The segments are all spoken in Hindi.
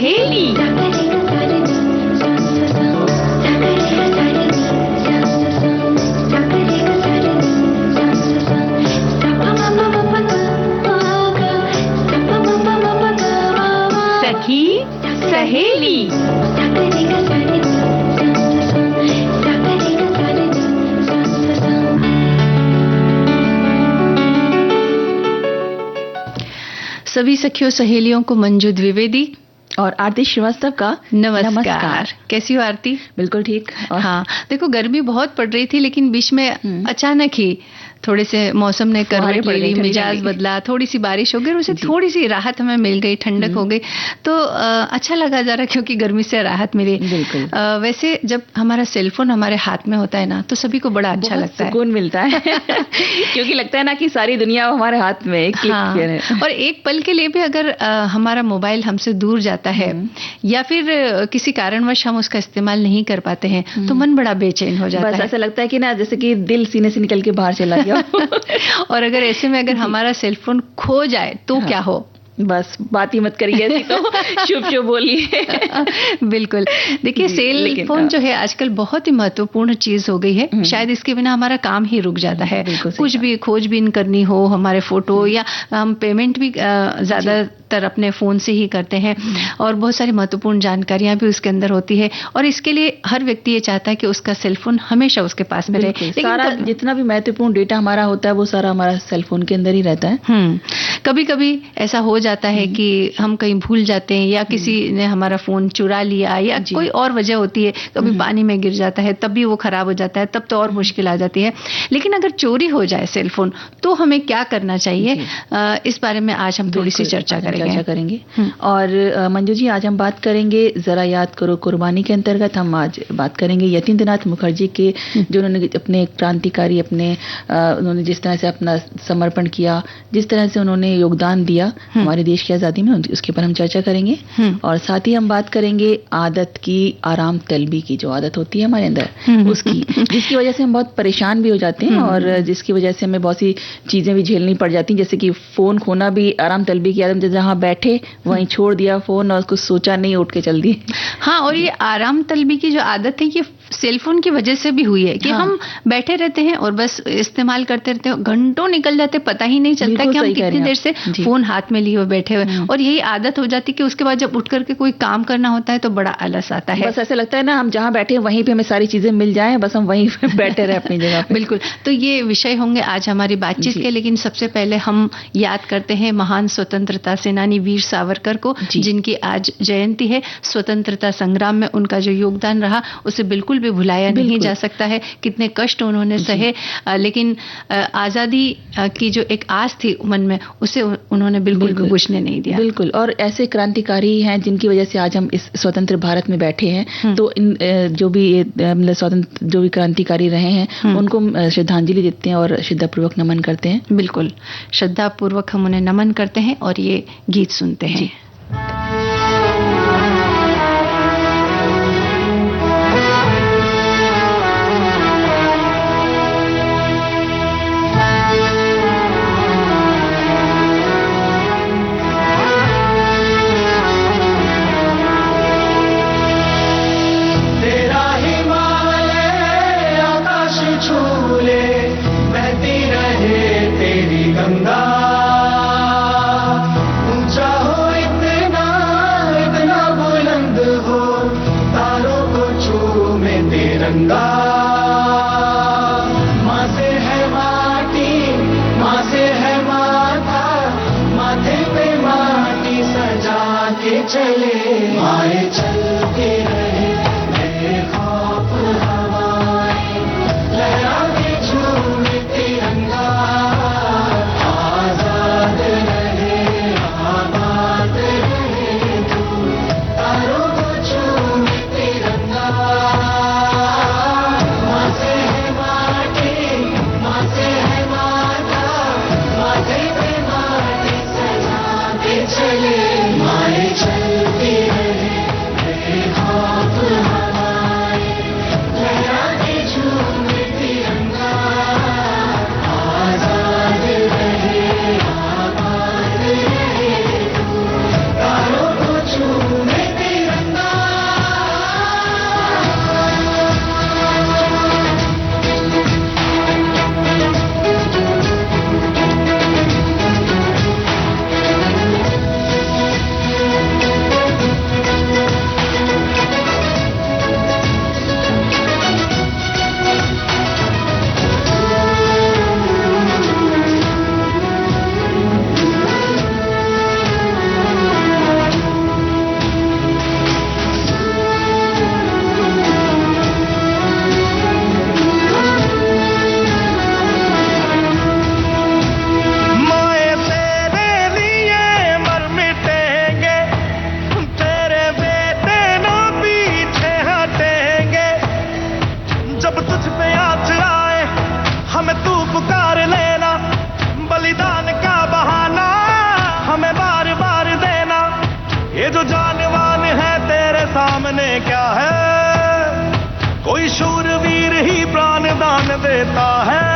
सहेली। सखी सहेली। सभी सखियों सहेलियों को मंजू द्विवेदी और आरती श्रीवास्तव का नमस्कार। कैसी हो आरती? बिल्कुल ठीक। हाँ, देखो गर्मी बहुत पड़ रही थी, लेकिन बीच में अचानक ही थोड़े से मौसम ने करवट ले ली, मिजाज बदला, थोड़ी सी बारिश हो गई, उससे थोड़ी सी राहत हमें मिल गई, ठंडक हो गई, तो अच्छा लगा जरा, क्योंकि गर्मी से राहत मिली। वैसे जब हमारा सेलफोन हमारे हाथ में होता है ना, तो सभी को बड़ा अच्छा लगता है, सुकून मिलता है क्योंकि लगता है ना कि सारी दुनिया हमारे हाथ में एक क्लिक। और एक पल के लिए भी अगर हमारा मोबाइल हमसे दूर जाता है या फिर किसी कारणवश हम उसका इस्तेमाल नहीं कर पाते हैं, तो मन बड़ा बेचैन हो जाता है। बस ऐसा लगता है कि ना जैसे कि दिल सीने से निकल के बाहर चला गया और अगर ऐसे में अगर हमारा सेलफोन खो जाए तो क्या हो? बस बात ही मत करिए, ऐसी तो शुभ शुभ बोलिए। बिल्कुल। देखिए, सेल फोन जो है आजकल बहुत ही महत्वपूर्ण चीज हो गई है। शायद इसके बिना हमारा काम ही रुक जाता है। कुछ भी खोजबीन करनी हो, हमारे फोटो या हम पेमेंट भी ज्यादातर अपने फोन से ही करते हैं, और बहुत सारी महत्वपूर्ण जानकारियां भी उसके अंदर होती है, और इसके लिए हर व्यक्ति ये चाहता है कि उसका सेलफोन हमेशा उसके पास में रहे। सारा जितना भी महत्वपूर्ण डेटा हमारा होता है वो सारा हमारा सेलफोन के अंदर ही रहता है। कभी कभी ऐसा हो जाता है कि हम कहीं भूल जाते हैं, या किसी ने हमारा फोन चुरा लिया, या कोई और वजह होती है, कभी पानी में गिर जाता है, तब भी वो खराब हो जाता है, तब तो और मुश्किल आ जाती है। लेकिन अगर चोरी हो जाए सेलफोन, तो हमें क्या करना चाहिए, इस बारे में आज हम थोड़ी सी चर्चा करेंगे। और मंजू जी, आज हम बात करेंगे जरा याद करो कुर्बानी के अंतर्गत। हम आज बात करेंगे यतीन्द्रनाथ मुखर्जी के, जो उन्होंने अपने क्रांतिकारी उन्होंने जिस तरह से अपना समर्पण किया, जिस तरह से उन्होंने योगदान दिया हमारे देश की आजादी में, उसके ऊपर हम चर्चा करेंगे। और साथ ही हम बात करेंगे आदत की, आराम तलबी की, जो आदत होती है हमारे अंदर उसकी, जिसकी वजह से हम बहुत परेशान भी हो जाते हैं, और जिसकी वजह से हमें बहुत सी चीजें भी झेलनी पड़ जाती हैं, जैसे कि फोन खोना भी आराम तलबी की आदत, जहां बैठे वहीं छोड़ दिया फोन और कुछ सोचा नहीं, उठ के चल दिए। हाँ, और ये आराम तलबी की जो आदत है, ये सेलफोन की वजह से भी हुई है कि हम बैठे रहते हैं और बस इस्तेमाल करते रहते हैं, घंटों निकल जाते, पता ही नहीं चलता कि हम कितनी देर से फोन हाथ में लिए हुए बैठे हुए, और यही आदत हो जाती है कि उसके बाद जब उठ करके कोई काम करना होता है तो बड़ा आलस आता है। बस ऐसा लगता है ना, हम जहाँ बैठे हैं वहीं पे हमें सारी चीजें मिल जाएं, बस हम वहीं पे बैठे रहे अपनी जगह पे। बिल्कुल। तो ये विषय होंगे आज हमारी बातचीत के, लेकिन सबसे पहले हम याद करते हैं महान स्वतंत्रता सेनानी वीर सावरकर को, जिनकी आज जयंती है। स्वतंत्रता संग्राम में उनका जो योगदान रहा, उसे बिल्कुल भी भुलाया नहीं जा सकता है। कितने कष्ट उन्होंने सहे, लेकिन आजादी की जो एक आस थी मन में, उसे उन्होंने बिल्कुल बुझने नहीं दिया। बिल्कुल। और ऐसे क्रांतिकारी हैं जिनकी वजह से आज हम इस स्वतंत्र भारत में बैठे हैं। तो इन जो भी स्वतंत्र जो भी क्रांतिकारी रहे हैं, उनको श्रद्धांजलि देते हैं और श्रद्धापूर्वक नमन करते हैं। बिल्कुल, श्रद्धापूर्वक हम उन्हें नमन करते हैं और ये गीत सुनते हैं। चले माए चलती रहे क्या है, कोई शूरवीर ही प्राण दान देता है।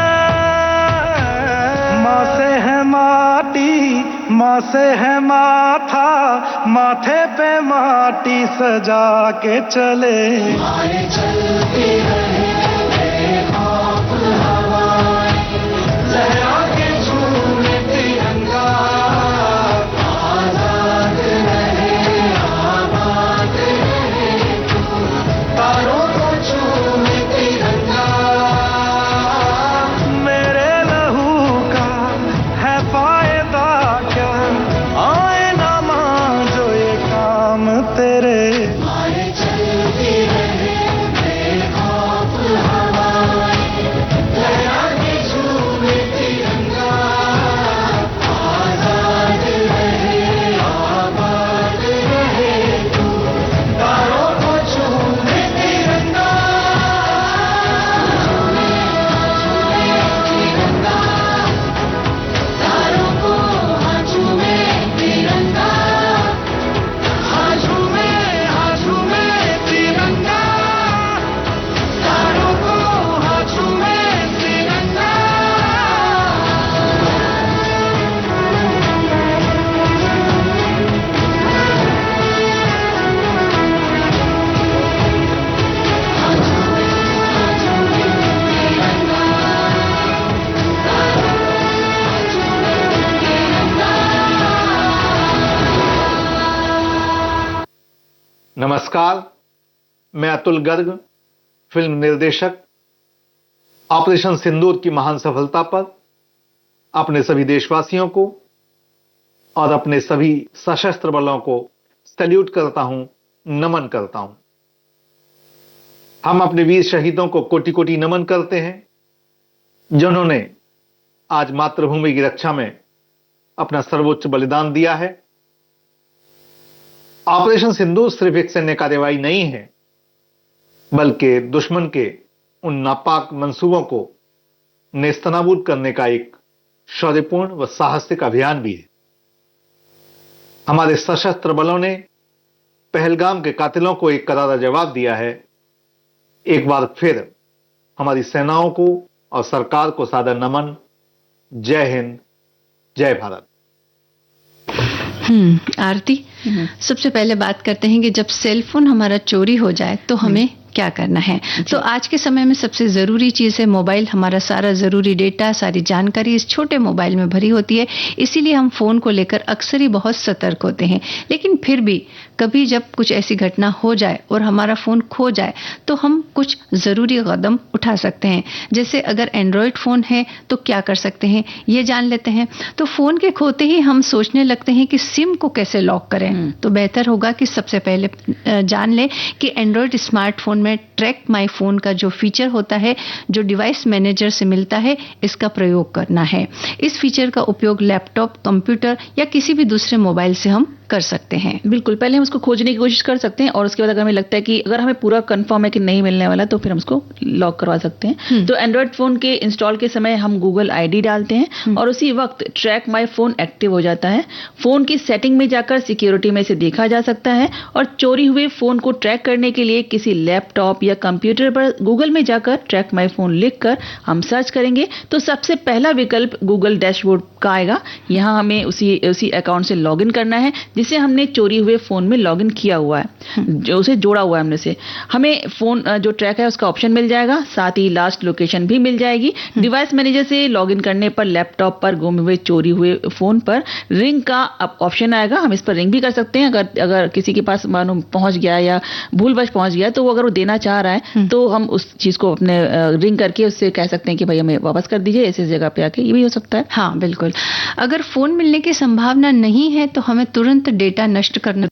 माँ से है माटी, माँ से है माथा, माथे पे माटी सजा के चले। माए चलती रहे बेखौफ हवाएं, लहरा के झूमे तिरंगा, आजाद रहे आबाद रहे तू, तारों को झूमे तिरंगा। मेरे लहू का है फायदा क्या, आए ना मां जो ये काम तेरे। माए चलती रहे बेखौफ हवाएं, लहरा के झूमे तिरंगा, आजाद रहे आबाद रहे तू, तारों को झूमे तिरंगा। झूमे तिरंगा, तारों को हाँ झूमे तिरंगा, हाँ झूमे तिरंगा, तारों को हाँ झूमे तिरंगा। नमस्कार, मैं अतुल गर्ग, फिल्म निर्देशक। ऑपरेशन सिंदूर की महान सफलता पर अपने सभी देशवासियों को और अपने सभी सशस्त्र बलों को सैल्यूट करता हूं, नमन करता हूं। हम अपने वीर शहीदों को कोटि कोटि नमन करते हैं, जिन्होंने आज मातृभूमि की रक्षा में अपना सर्वोच्च बलिदान दिया है। ऑपरेशन सिंदूर सिर्फ एक सैन्य कार्यवाही नहीं है, बल्कि दुश्मन के उन नापाक मंसूबों को नेस्तनाबूद करने का एक शौर्यपूर्ण व साहसिक अभियान भी है। हमारे सशस्त्र बलों ने पहलगाम के कातिलों को एक करारा जवाब दिया है। एक बार फिर हमारी सेनाओं को और सरकार को सादर नमन। जय हिंद, जय भारत। आरती, सबसे पहले बात करते हैं कि जब सेल फोन हमारा चोरी हो जाए तो हमें क्या करना है। तो आज के समय में सबसे जरूरी चीज है मोबाइल। हमारा सारा जरूरी डेटा, सारी जानकारी इस छोटे मोबाइल में भरी होती है, इसीलिए हम फोन को लेकर अक्सर ही बहुत सतर्क होते हैं। लेकिन फिर भी कभी जब कुछ ऐसी घटना हो जाए और हमारा फोन खो जाए तो हम कुछ जरूरी कदम उठा सकते हैं। जैसे अगर एंड्रॉयड फोन है तो क्या कर सकते हैं, ये जान लेते हैं। तो फोन के खोते ही हम सोचने लगते हैं कि सिम को कैसे लॉक करें। तो बेहतर होगा कि सबसे पहले जान लें कि एंड्रॉयड स्मार्टफोन में ट्रैक माई फोन का जो फीचर होता है, जो डिवाइस मैनेजर से मिलता है, इसका प्रयोग करना है। इस फीचर का उपयोग लैपटॉप, कंप्यूटर या किसी भी दूसरे मोबाइल से हम कर सकते हैं। बिल्कुल, पहले हम उसको खोजने की कोशिश कर सकते हैं और उसके बाद अगर हमें लगता है कि अगर हमें पूरा कंफर्म है कि नहीं मिलने वाला तो फिर हम उसको लॉक करवा सकते हैं। तो एंड्रॉयड फोन के इंस्टॉल के समय हम गूगल आईडी डालते हैं और उसी वक्त ट्रैक माई फोन एक्टिव हो जाता है। फोन की सेटिंग में जाकर सिक्योरिटी में इसे देखा जा सकता है और चोरी हुए फोन को ट्रैक करने के लिए किसी लैपटॉप या कंप्यूटर पर गूगल में जाकर ट्रैक माई फोन लिखकर हम सर्च करेंगे तो सबसे पहला विकल्प गूगल डैशबोर्ड का आएगा। यहाँ हमें उसी अकाउंट से लॉगिन करना है जिसे हमने चोरी हुए फोन में लॉगिन किया हुआ है, जो उसे जोड़ा हुआ है हमने से। हमें फोन जो ट्रैक है उसका ऑप्शन मिल जाएगा, साथ ही लास्ट लोकेशन भी मिल जाएगी। डिवाइस मैनेजर से लॉगिन करने पर लैपटॉप पर गुम हुए चोरी हुए फोन पर रिंग का ऑप्शन आएगा। हम इस पर रिंग भी कर सकते हैं। अगर किसी के पास मानो पहुंच गया या भूलवश पहुंच गया तो वो अगर वो देना चाह रहा है तो हम उस चीज को अपने रिंग करके उससे कह सकते हैं कि भाई हमें वापस कर दीजिए ऐसी जगह पे आके। ये भी हो सकता है। हाँ बिल्कुल। अगर फोन मिलने की संभावना नहीं है तो हमें तुरंत डेटा नष्ट करना।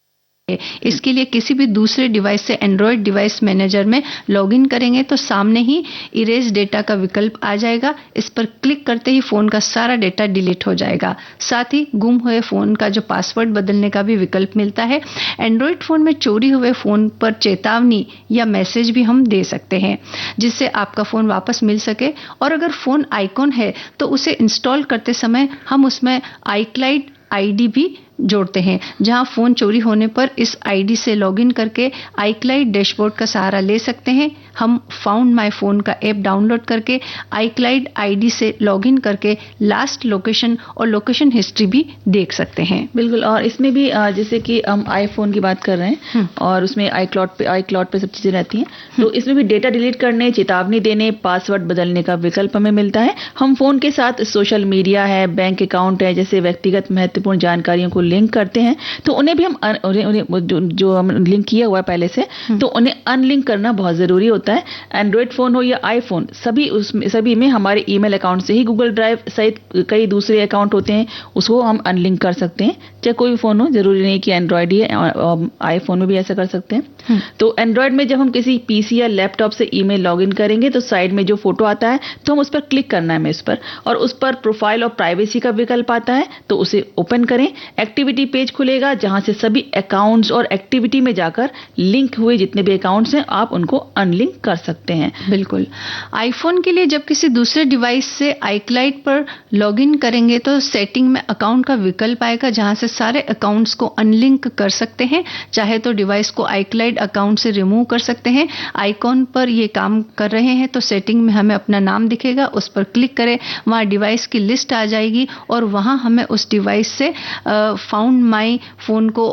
इसके लिए किसी भी दूसरे डिवाइस से एंड्रॉयड डिवाइस मैनेजर में लॉगिन करेंगे तो सामने ही इरेज डेटा का विकल्प आ जाएगा। इस पर क्लिक करते ही फोन का सारा डेटा डिलीट हो जाएगा। साथ ही गुम हुए फोन का जो पासवर्ड बदलने का भी विकल्प मिलता है। एंड्रॉयड फोन में चोरी हुए फोन पर चेतावनी या मैसेज भी हम दे सकते हैं जिससे आपका फोन वापस मिल सके। और अगर फोन आइकॉन है तो उसे इंस्टॉल करते समय हम उसमें iCloud आईडी भी जोड़ते हैं, जहां फोन चोरी होने पर इस आईडी से लॉगिन करके iCloud डैशबोर्ड का सहारा ले सकते हैं। हम फाउंड माय फोन का ऐप डाउनलोड करके iCloud आईडी से लॉगिन करके लास्ट लोकेशन और लोकेशन हिस्ट्री भी देख सकते हैं। बिल्कुल, और इसमें भी जैसे कि हम आईफोन की बात कर रहे हैं और उसमें iCloud पे सब चीजें रहती हैं, तो इसमें भी डेटा डिलीट करने, चेतावनी देने, पासवर्ड बदलने का विकल्प हमें मिलता है। हम फोन के साथ सोशल मीडिया है, बैंक अकाउंट है, जैसे व्यक्तिगत महत्वपूर्ण जानकारियों को लिंक करते हैं, तो उन्हें भी हम जो हम लिंक किया हुआ है पहले से, तो उन्हें अनलिंक करना बहुत जरूरी होता है। एंड्रॉइड फोन हो या आईफोन, सभी में हमारे ईमेल अकाउंट से ही गूगल ड्राइव सहित कई दूसरे अकाउंट होते हैं, उसको हम अनलिंक कर सकते हैं। चाहे कोई भी फोन हो, जरूरी नहीं कि एंड्रॉइड ही है, आईफोन में भी ऐसा कर सकते हैं। तो एंड्रॉइड में जब हम किसी पीसी या लैपटॉप से ईमेल लॉगिन करेंगे तो साइड में जो फोटो आता है तो हम उस पर क्लिक करना है, हमें इस पर, और उस पर प्रोफाइल और प्राइवेसी का विकल्प आता है, तो उसे ओपन करें। एक्टिविटी पेज खुलेगा जहां से सभी अकाउंट्स और एक्टिविटी में जाकर लिंक हुए जितने भी अकाउंट्स हैं आप उनको अनलिंक कर सकते हैं। बिल्कुल, आईफोन के लिए जब किसी दूसरे डिवाइस से iCloud पर लॉगिन करेंगे तो सेटिंग में अकाउंट का विकल्प आएगा जहां से सारे अकाउंट्स को अनलिंक कर सकते हैं। चाहे तो डिवाइस को iCloud अकाउंट से रिमूव कर सकते हैं। आइकॉन पर ये काम कर रहे हैं तो सेटिंग में हमें अपना नाम दिखेगा, उस पर क्लिक करें, वहां डिवाइस की लिस्ट आ जाएगी और वहां हमें उस डिवाइस से फाउंड माय फोन को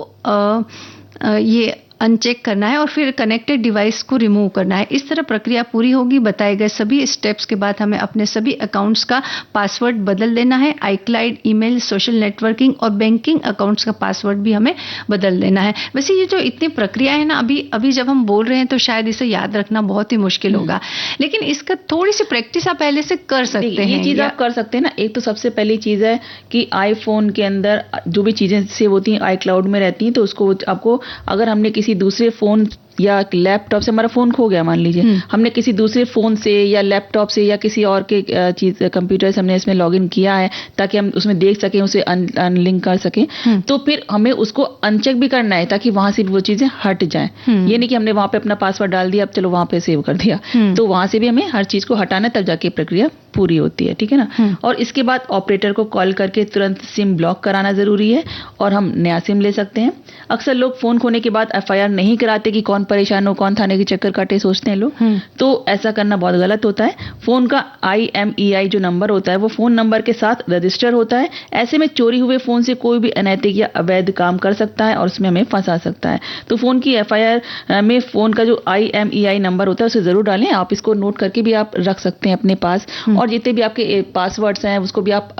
ये अनचेक करना है और फिर कनेक्टेड डिवाइस को रिमूव करना है। इस तरह प्रक्रिया पूरी होगी। बताए गए सभी स्टेप्स के बाद हमें अपने सभी अकाउंट्स का पासवर्ड बदल देना है। iCloud, ईमेल, सोशल नेटवर्किंग और बैंकिंग अकाउंट्स का पासवर्ड भी हमें बदल देना है। वैसे ये जो इतनी प्रक्रिया है ना, अभी जब हम बोल रहे हैं तो शायद इसे याद रखना बहुत ही मुश्किल होगा, लेकिन इसका थोड़ी सी प्रैक्टिस आप पहले से कर सकते हैं। ये चीज आप कर सकते हैं ना। एक तो सबसे पहली चीज है कि आईफोन के अंदर जो भी चीजें सेव होती हैं iCloud में रहती हैं, तो उसको आपको, अगर हमने किसी दूसरे फोन या लैपटॉप से, हमारा फोन खो गया मान लीजिए, हमने किसी दूसरे फोन से या लैपटॉप से या किसी और के चीज कंप्यूटर से हमने इसमें लॉगिन किया है ताकि हम उसमें देख सकें, उसे अनलिंक कर सकें, तो फिर हमें उसको अनचेक भी करना है ताकि वहां से भी वो चीजें हट जाएं। ये नहीं कि हमने वहां पे अपना पासवर्ड डाल दिया, अब चलो वहां पे सेव कर दिया, तो वहां से भी हमें हर चीज को हटाना है, तब जाके प्रक्रिया पूरी होती है। ठीक है ना। और इसके बाद ऑपरेटर को कॉल करके तुरंत सिम ब्लॉक कराना जरूरी है और हम नया सिम ले सकते हैं। अक्सर लोग फोन खोने के बाद एफआईआर नहीं कराते कि कौन परेशान हो, कौन थाने के चक्कर काटे, सोचते हैं लोग, तो ऐसा करना बहुत गलत होता है। फोन का IMEI जो नंबर होता है वो फोन नंबर के साथ रजिस्टर होता है। ऐसे में चोरी हुए फोन से कोई भी अनैतिक या अवैध काम कर सकता है और उसमें हमें फंसा सकता है। तो फोन की एफआईआर में फोन का जो IMEI नंबर होता है उसे जरूर डालें। आप इसको नोट करके भी आप रख सकते हैं अपने पास, और जितने भी आपके पासवर्ड्स हैं उसको भी आप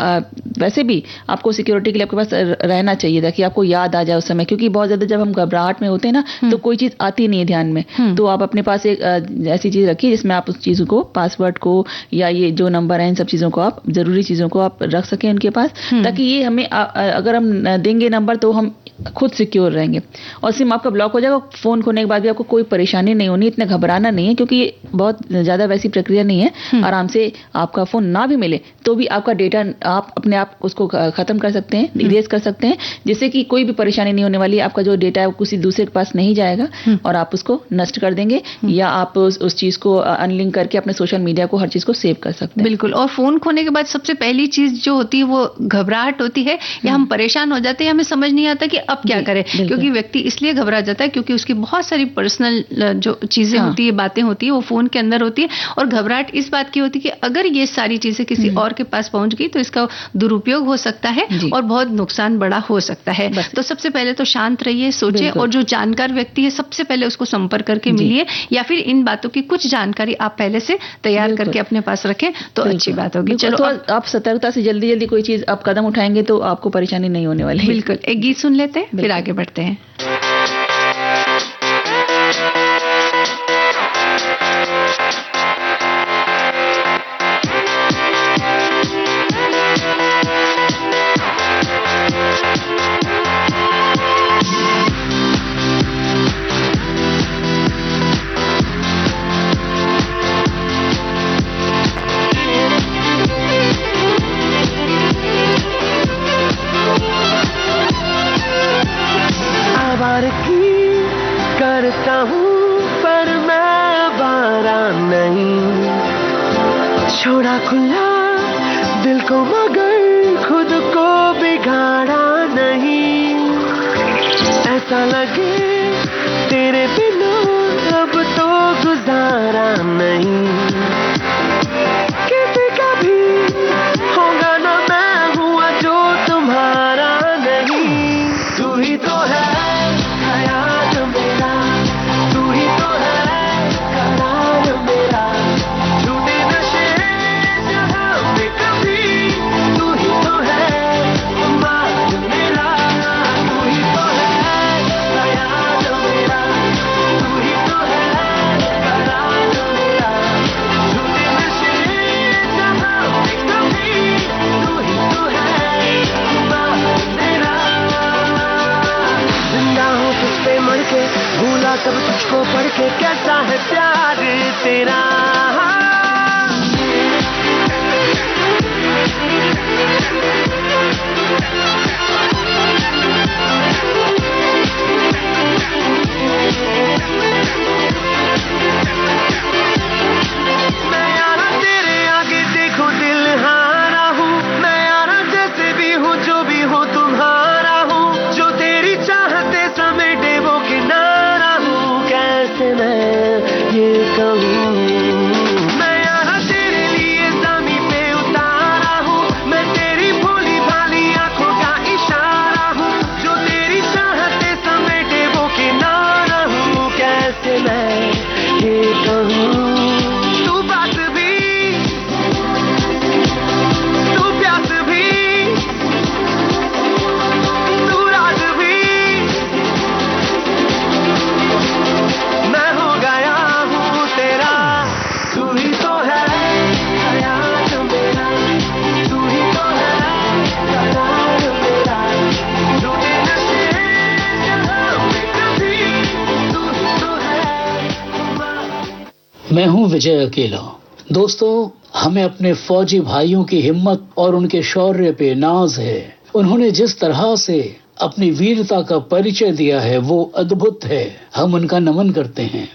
वैसे भी आपको सिक्योरिटी के लिए आपके पास रहना चाहिए ताकि आपको याद आ जाए उस समय, क्योंकि बहुत ज्यादा जब हम घबराहट में होते हैं ना तो कोई चीज आती नहीं है ध्यान में, तो आप अपने पास एक ऐसी चीज रखिए जिसमें आप उस चीज को, पासवर्ड को या ये जो नंबर है, इन सब चीजों को, आप जरूरी चीजों को आप रख सकें उनके पास, ताकि ये हमें अगर हम देंगे नंबर तो हम खुद सिक्योर रहेंगे और सिम आपका ब्लॉक हो जाएगा। फोन खोने के बाद भी आपको कोई परेशानी नहीं होनी, इतना घबराना नहीं है, क्योंकि ये बहुत ज्यादा वैसी प्रक्रिया नहीं है। आराम से आपका फोन ना भी मिले तो भी आपका डेटा आप अपने आप उसको खत्म कर सकते हैं, इरेज कर सकते हैं, जिससे कि कोई भी परेशानी नहीं होने वाली। आपका जो डेटा है वो किसी दूसरे के पास नहीं जाएगा और आप उसको नष्ट कर देंगे, या आप उस चीज को अनलिंक करके अपने सोशल मीडिया को, हर चीज को सेव कर सकते हैं। बिल्कुल। और फोन खोने के बाद सबसे पहली चीज जो होती है वो घबराहट होती है, या हम परेशान हो जाते हैं, हमें समझ नहीं आता कि अब क्या करें, क्योंकि व्यक्ति इसलिए घबरा जाता है क्योंकि उसकी बहुत सारी पर्सनल जो चीजें होती है, बातें होती है, वो फोन के अंदर होती है। और घबराहट इस बात की होती है कि अगर ये सारी चीजें किसी और के पास पहुंच गई तो इसका दुरुपयोग हो सकता है और बहुत नुकसान बड़ा हो सकता है। तो सबसे पहले तो शांत रहिए, सोचिए, और जो जानकार व्यक्ति है सबसे पहले उसको संपर्क करके मिलिए, या फिर इन बातों की कुछ जानकारी आप पहले से तैयार करके अपने पास रखें तो अच्छी बात होगी। चलो, तो आप सतर्कता से जल्दी कोई चीज आप कदम उठाएंगे तो आपको परेशानी नहीं होने वाली। बिल्कुल। एक गीत सुन लेते हैं फिर आगे बढ़ते हैं। करता हूँ पर मैं बारा नहीं, छोड़ा खुला दिल को मगर खुद को बिगाड़ा नहीं। लगे तेरे बिना अब तो गुजारा नहीं, किसी का भी होगा ना मैं हुआ जो तुम्हारा नहीं। तू ही तो है हयात मेरा, तू ही तो है करार मेरा, झूठे नशे जहां में कभी, तू ही तो है मार मेरा, तू ही तो है हयात मेरा, तू ही तो है करार मेरा, झूठे नशे जहां में कभी, तू ही तो है मार मेरा। जिंदा हूँ तुझ पे मर के, भूला सब तुझको पढ़ के, कैसा है प्यार तेरा। मैं यारा तेरे आगे देखो दिल हारा हूँ, मैं यारा जैसे भी हूँ जो भी हो तुम्हारा हूँ, जो तेरी चाहते समेटे वो किनारा हूँ, कैसे मैं ये कहूँ। मैं यारा तेरे लिए ज़मीं पे उतारा हूँ, मैं तेरी भोली भाली आंखों का इशारा हूँ, जो तेरी चाहते समेटे वो किनारा हूँ, कैसे मैं ये कहूँ। तू बात भी, तू प्यास भी, तू राज भी, मैं हो गया हूँ तेरा। तू ही तो है हयात मेरा, तू ही तो है करार मेरा, झूठे नशे जहां में कभी, तू ही तो है। मैं हूं विजय अकेला। दोस्तों, हमें अपने फौजी भाइयों की हिम्मत और उनके शौर्य पे नाज है। उन्होंने जिस तरह से अपनी वीरता का परिचय दिया है वो अद्भुत है। हम उनका नमन करते हैं।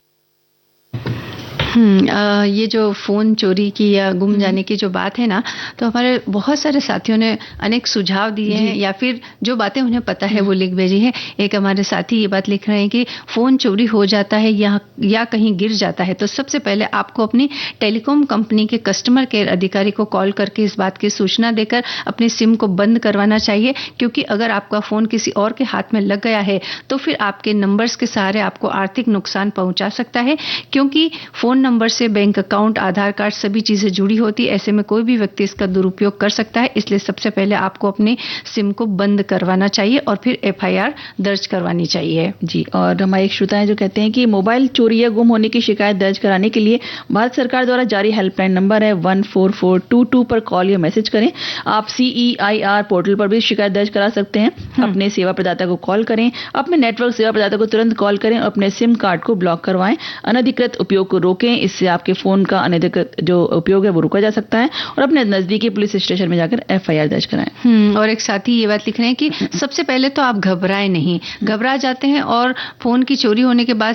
ये जो फ़ोन चोरी की या गुम जाने की जो बात है ना, तो हमारे बहुत सारे साथियों ने अनेक सुझाव दिए हैं या फिर जो बातें उन्हें पता है वो लिख भेजी है। एक हमारे साथी ये बात लिख रहे हैं कि फ़ोन चोरी हो जाता है या कहीं गिर जाता है तो सबसे पहले आपको अपनी टेलीकॉम कंपनी के कस्टमर केयर अधिकारी को कॉल करके इस बात की सूचना देकर अपनी सिम को बंद करवाना चाहिए, क्योंकि अगर आपका फ़ोन किसी और के हाथ में लग गया है तो फिर आपके नंबर्स के सहारे आपको आर्थिक नुकसान पहुंचा सकता है, क्योंकि फ़ोन नंबर से बैंक अकाउंट, आधार कार्ड सभी चीजें जुड़ी होती है। ऐसे में कोई भी व्यक्ति इसका दुरुपयोग कर सकता है, इसलिए सबसे पहले आपको अपने सिम को बंद करवाना चाहिए और फिर FIR दर्ज करवानी चाहिए। जी, और हमारे एक श्रोता है जो कहते हैं कि मोबाइल चोरी या गुम होने की शिकायत दर्ज कराने के लिए भारत सरकार द्वारा जारी हेल्पलाइन नंबर है 14422 पर कॉल या मैसेज करें। आप CEIR पोर्टल पर भी शिकायत दर्ज करा सकते हैं। अपने सेवा प्रदाता को कॉल करें, अपने नेटवर्क सेवा प्रदाता को तुरंत कॉल करें और अपने सिम कार्ड को ब्लॉक करवाएं। अनधिकृत उपयोग को रोकें, इससे आपके फोन का अनधिकृत जो उपयोग है वो रोका जा सकता है। और अपने नजदीकी पुलिस स्टेशन में जाकर FIR दर्ज कराएं। और एक साथी ये बात लिख रहे हैं कि सबसे पहले तो आप घबराएं नहीं। घबरा जाते हैं और फोन की चोरी होने के बाद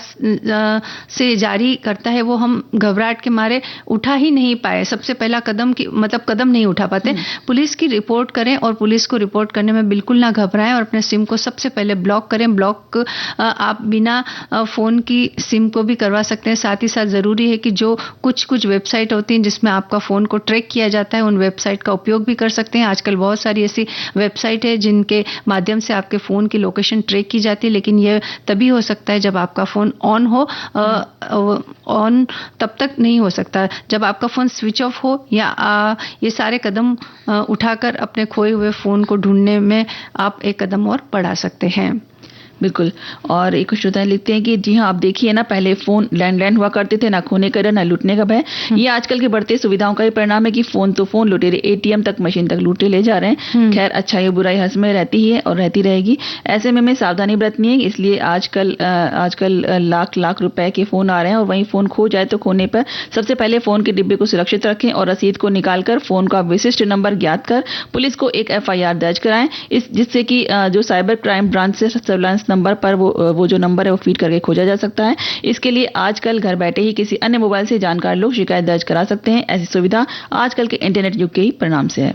से जारी करता है वो हम घबराहट के मारे उठा ही नहीं पाए। सबसे पहला कदम कदम नहीं उठा पाते। पुलिस की रिपोर्ट करें और पुलिस को रिपोर्ट करने में बिल्कुल ना घबराएं और अपने सिम को सबसे पहले ब्लॉक करें। ब्लॉक आप बिना फोन की सिम को भी करवा सकते हैं। साथ ही साथ जरूरी है कि जो कुछ वेबसाइट होती हैं जिसमें आपका फोन को ट्रैक किया जाता है, उन वेबसाइट का उपयोग भी कर सकते हैं। आजकल बहुत सारी ऐसी वेबसाइट है जिनके माध्यम से आपके फोन की लोकेशन ट्रैक की जाती है, लेकिन यह तभी हो सकता है जब आपका फोन ऑन हो। ऑन तब तक नहीं हो सकता जब आपका फोन स्विच ऑफ हो या ये सारे कदम उठाकर अपने खोए हुए फोन को ढूंढने में आप एक कदम और बढ़ा सकते हैं। बिल्कुल। और एक श्रोता लिखते हैं कि जी हाँ, आप देखिए ना, पहले फोन लैंडलाइन हुआ करते थे, ना खोने का डर ना लूटने का भय। ये आजकल के बढ़ते सुविधाओं का ही परिणाम है कि फोन तो फोन, लुटेरे ATM तक, मशीन तक लूटे ले जा रहे हैं। खैर, अच्छाई और बुराई हर में रहती ही है और रहती रहेगी। ऐसे में हमें सावधानी बरतनी है। इसलिए आजकल लाख रुपए के फोन आ रहे हैं और वहीं फोन खो जाए तो खोने पर सबसे पहले फोन के डिब्बे को सुरक्षित रखें और रसीद को निकालकर फोन का विशिष्ट नंबर ज्ञात कर पुलिस को एक FIR दर्ज कराएं, जिससे कि जो साइबर क्राइम ब्रांच से सर्विलांस नंबर पर वो जो नंबर है वो फीड करके खोजा जा सकता है। इसके लिए आजकल घर बैठे ही किसी अन्य मोबाइल से जानकार लोग शिकायत दर्ज करा सकते हैं। ऐसी सुविधा आजकल के इंटरनेट युग के ही परिणाम से है।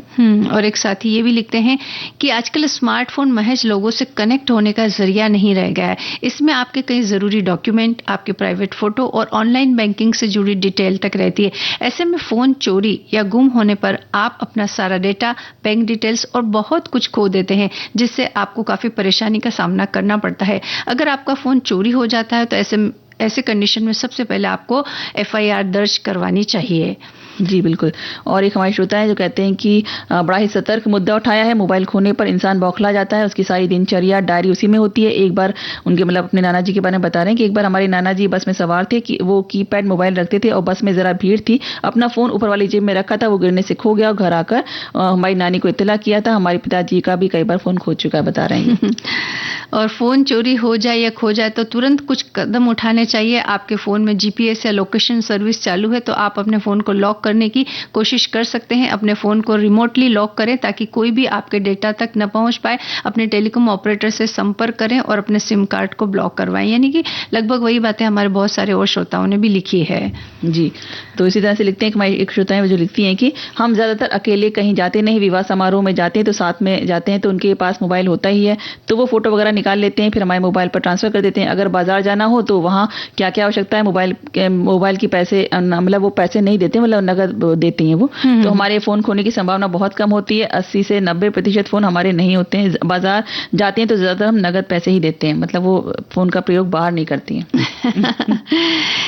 और एक साथी ये भी लिखते हैं कि आजकल स्मार्टफोन महज लोगों से कनेक्ट होने का जरिया नहीं रह गया है। इसमें आपके कई जरूरी डॉक्यूमेंट, आपके प्राइवेट फोटो और ऑनलाइन बैंकिंग से जुड़ी डिटेल तक रहती है। ऐसे में फोन चोरी या गुम होने पर आप अपना सारा डेटा, बैंक डिटेल्स और बहुत कुछ खो देते हैं, जिससे आपको काफी परेशानी का सामना करना पड़ता है। अगर आपका फोन चोरी हो जाता है तो ऐसे कंडीशन में सबसे पहले आपको FIR दर्ज करवानी चाहिए। जी बिल्कुल। और एक हमारे श्रोता है जो कहते हैं कि बड़ा ही सतर्क मुद्दा उठाया है। मोबाइल खोने पर इंसान बौखला जाता है, उसकी सारी दिनचर्या डायरी उसी में होती है। एक बार उनके अपने नाना जी के बारे में बता रहे हैं कि एक बार हमारे नाना जी बस में सवार थे कि वो कीपैड मोबाइल रखते थे और बस में जरा भीड़ थी, अपना फोन ऊपर वाली जेब में रखा था, वो गिरने से खो गया और घर आकर हमारी नानी को इत्तला किया था। हमारे पिताजी का भी कई बार फोन खो चुका है, बता रहे हैं। और फोन चोरी हो जाए या खो जाए तो तुरंत कुछ कदम उठाने चाहिए। आपके फोन में GPS या लोकेशन सर्विस चालू है तो आप अपने फोन को लॉक करने की कोशिश कर सकते हैं। अपने फोन को रिमोटली लॉक करें ताकि कोई भी आपके डेटा तक न पहुंच पाए। अपने टेलीकॉम ऑपरेटर से संपर्क करें और अपने सिम कार्ड को ब्लॉक करवाएं। यानी कि लगभग वही बातें हमारे बहुत सारे और श्रोताओं ने भी लिखी है। जी, तो इसी तरह से लिखते हैं कि हमारी एक श्रोताएं जो लिखती हैं कि हम ज्यादातर अकेले कहीं जाते नहीं, विवाह समारोह में जाते हैं तो साथ में जाते हैं तो उनके पास मोबाइल होता ही है, तो वो फोटो वगैरह निकाल लेते हैं, फिर हमारे मोबाइल पर ट्रांसफर कर देते हैं। अगर बाजार जाना हो तो वहाँ क्या क्या आवश्यकता है, मोबाइल की पैसे मतलब वो पैसे नहीं देते, मतलब नगद देती हैं वो, तो हमारे फोन खोने की संभावना बहुत कम होती है। 80 से 90% फोन हमारे नहीं होते हैं। बाजार जाते हैं तो ज्यादातर हम नगद पैसे ही देते हैं, मतलब वो फोन का प्रयोग बाहर नहीं करती हैं।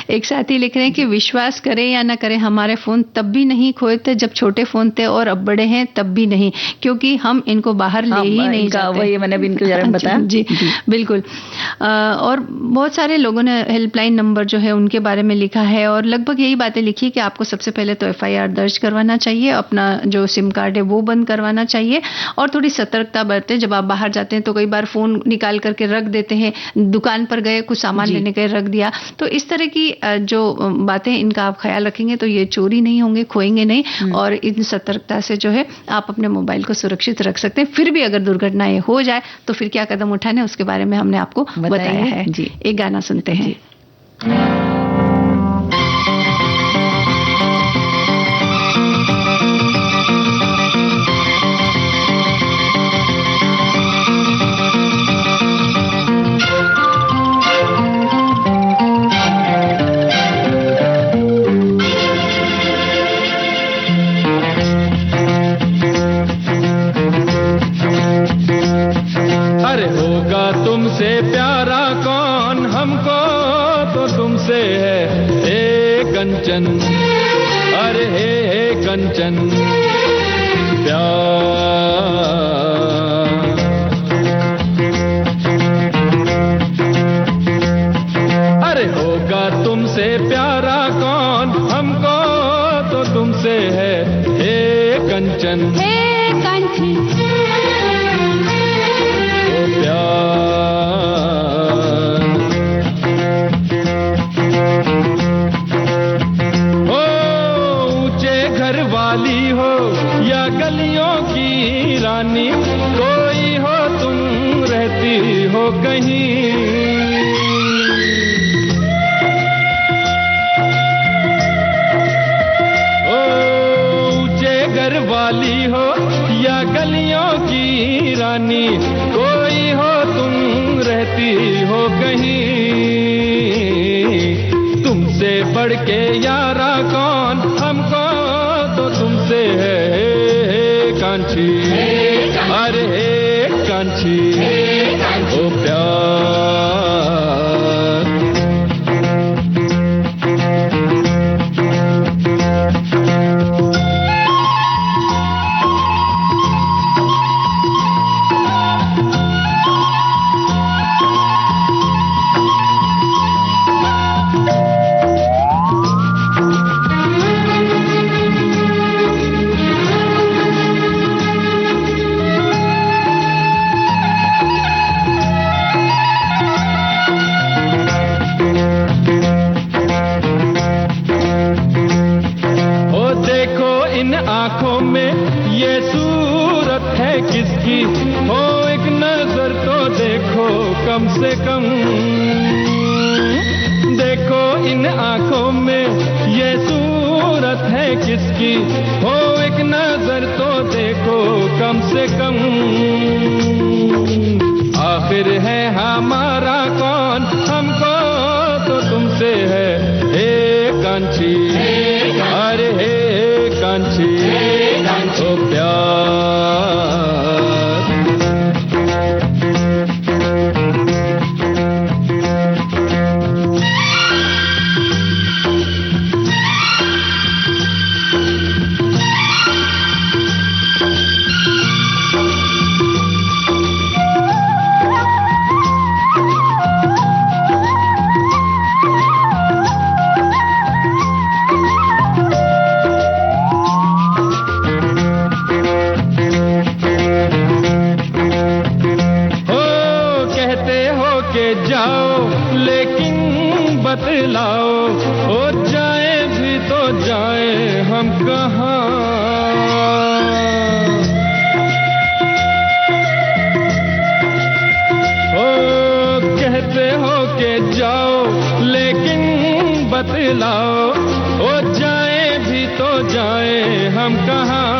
एक साथी लिख रहे हैं कि विश्वास करें या ना करें, हमारे फोन तब भी नहीं खोए थे जब छोटे फोन थे और अब बड़े हैं तब भी नहीं, क्योंकि हम इनको बाहर ले ही नहीं जाते। वही मैंने भी इनके बारे में बताया। जी बिल्कुल। और बहुत सारे लोगों ने हेल्पलाइन नंबर जो है उनके बारे में लिखा है और लगभग यही बातें लिखी है कि आपको सबसे पहले तो FIR दर्ज करवाना चाहिए, अपना जो सिम कार्ड है वो बंद करवाना चाहिए और थोड़ी सतर्कता बरतें। जब आप बाहर जाते हैं तो कई बार फोन निकाल करके रख देते हैं, दुकान पर गए कुछ सामान लेने गए रख दिया, तो इस तरह की जो बातें इनका आप ख्याल रखेंगे तो ये चोरी नहीं होंगे, खोएंगे नहीं और इन सतर्कता से जो है आप अपने मोबाइल को सुरक्षित रख सकते हैं। फिर भी अगर दुर्घटनाएं हो जाए तो फिर क्या कदम उठाने उसके बारे में हमने आपको बताया है। एक गाना सुनते हैं। अरे होगा तुमसे प्यारा कौन, हमको तो तुमसे है हे कंचन, अरे हे कंचन प्यार। अरे होगा तुमसे प्यारा कौन, हमको तो तुमसे है हे कंचन, हे कंचन ऊंचे घर वाली हो या गलियों की रानी, कोई हो तुम रहती हो कहीं। ऊंचे घर वाली हो या गलियों की रानी, कोई हो तुम रहती हो कहीं। तुमसे बढ़ के यारा कौन, हमको तो तुमसे है कांची, अरे कांची ओ प्यार। आंखों में ये सूरत है किसकी, हो एक नजर तो देखो कम से कम। देखो इन आंखों में ये सूरत है किसकी, हो एक नजर तो देखो कम से कम। आखिर है हमारा कौन, हमको तो तुमसे है हे कांची, अरे हे कांची, ओ प्यार। बतलाओ, हो जाए भी तो जाए हम कहाँ। हो कहते हो के जाओ लेकिन बतलाओ, हो जाए भी तो जाए हम कहाँ।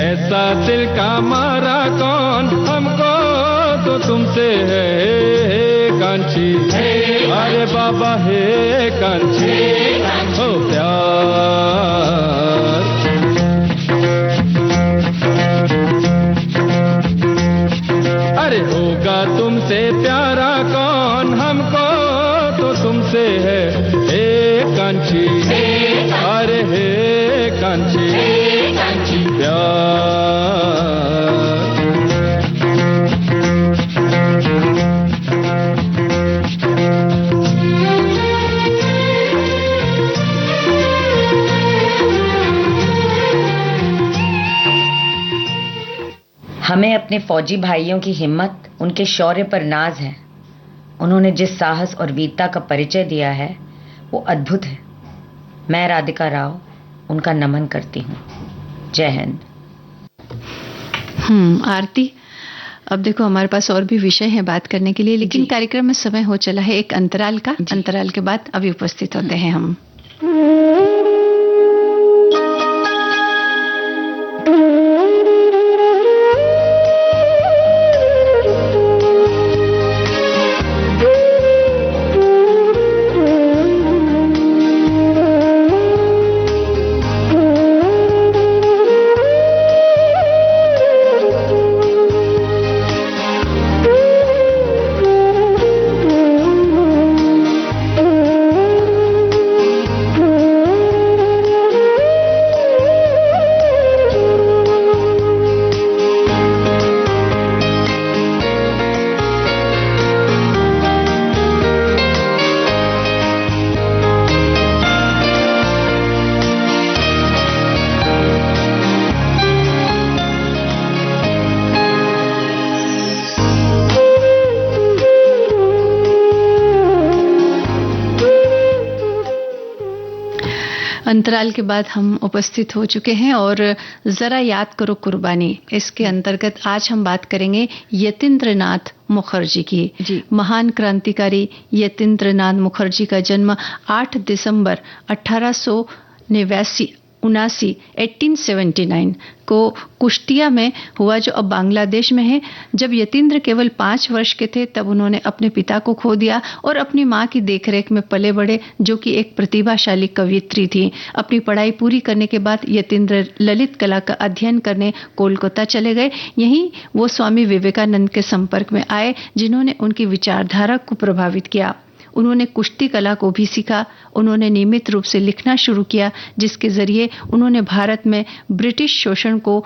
ऐसा दिल का मारा कौन, हमको तो तुमसे है कांची, अरे बाबा हे कांची, ओ प्यार। अरे होगा तुमसे प्यारा कौन, हमको तो तुमसे है हे कांची, अरे हे कांची, प्यार। हमें अपने फौजी भाइयों की हिम्मत, उनके शौर्य पर नाज है। उन्होंने जिस साहस और वीरता का परिचय दिया है वो अद्भुत है। मैं राधिका राव उनका नमन करती हूँ। जय हिंद। आरती, अब देखो हमारे पास और भी विषय है बात करने के लिए, लेकिन कार्यक्रम में समय हो चला है एक अंतराल का। अंतराल के बाद अभी उपस्थित होते हैं हम। अंतराल के बाद हम उपस्थित हो चुके हैं और जरा याद करो कुर्बानी, इसके अंतर्गत आज हम बात करेंगे यतीन्द्रनाथ मुखर्जी की। महान क्रांतिकारी यतीन्द्रनाथ मुखर्जी का जन्म 8 दिसंबर 1879 को कुश्तिया में हुआ, जो अब बांग्लादेश में है। जब यतीन्द्र केवल 5 वर्ष के थे तब उन्होंने अपने पिता को खो दिया और अपनी मां की देखरेख में पले बढ़े, जो कि एक प्रतिभाशाली कवयित्री थी। अपनी पढ़ाई पूरी करने के बाद यतीन्द्र ललित कला का अध्ययन करने कोलकाता चले गए। यहीं वो स्वामी विवेकानंद के संपर्क में आए, जिन्होंने उनकी विचारधारा को प्रभावित किया। उन्होंने कुश्ती कला को भी सीखा। उन्होंने नियमित रूप से लिखना शुरू किया, जिसके जरिए उन्होंने भारत में ब्रिटिश शोषण को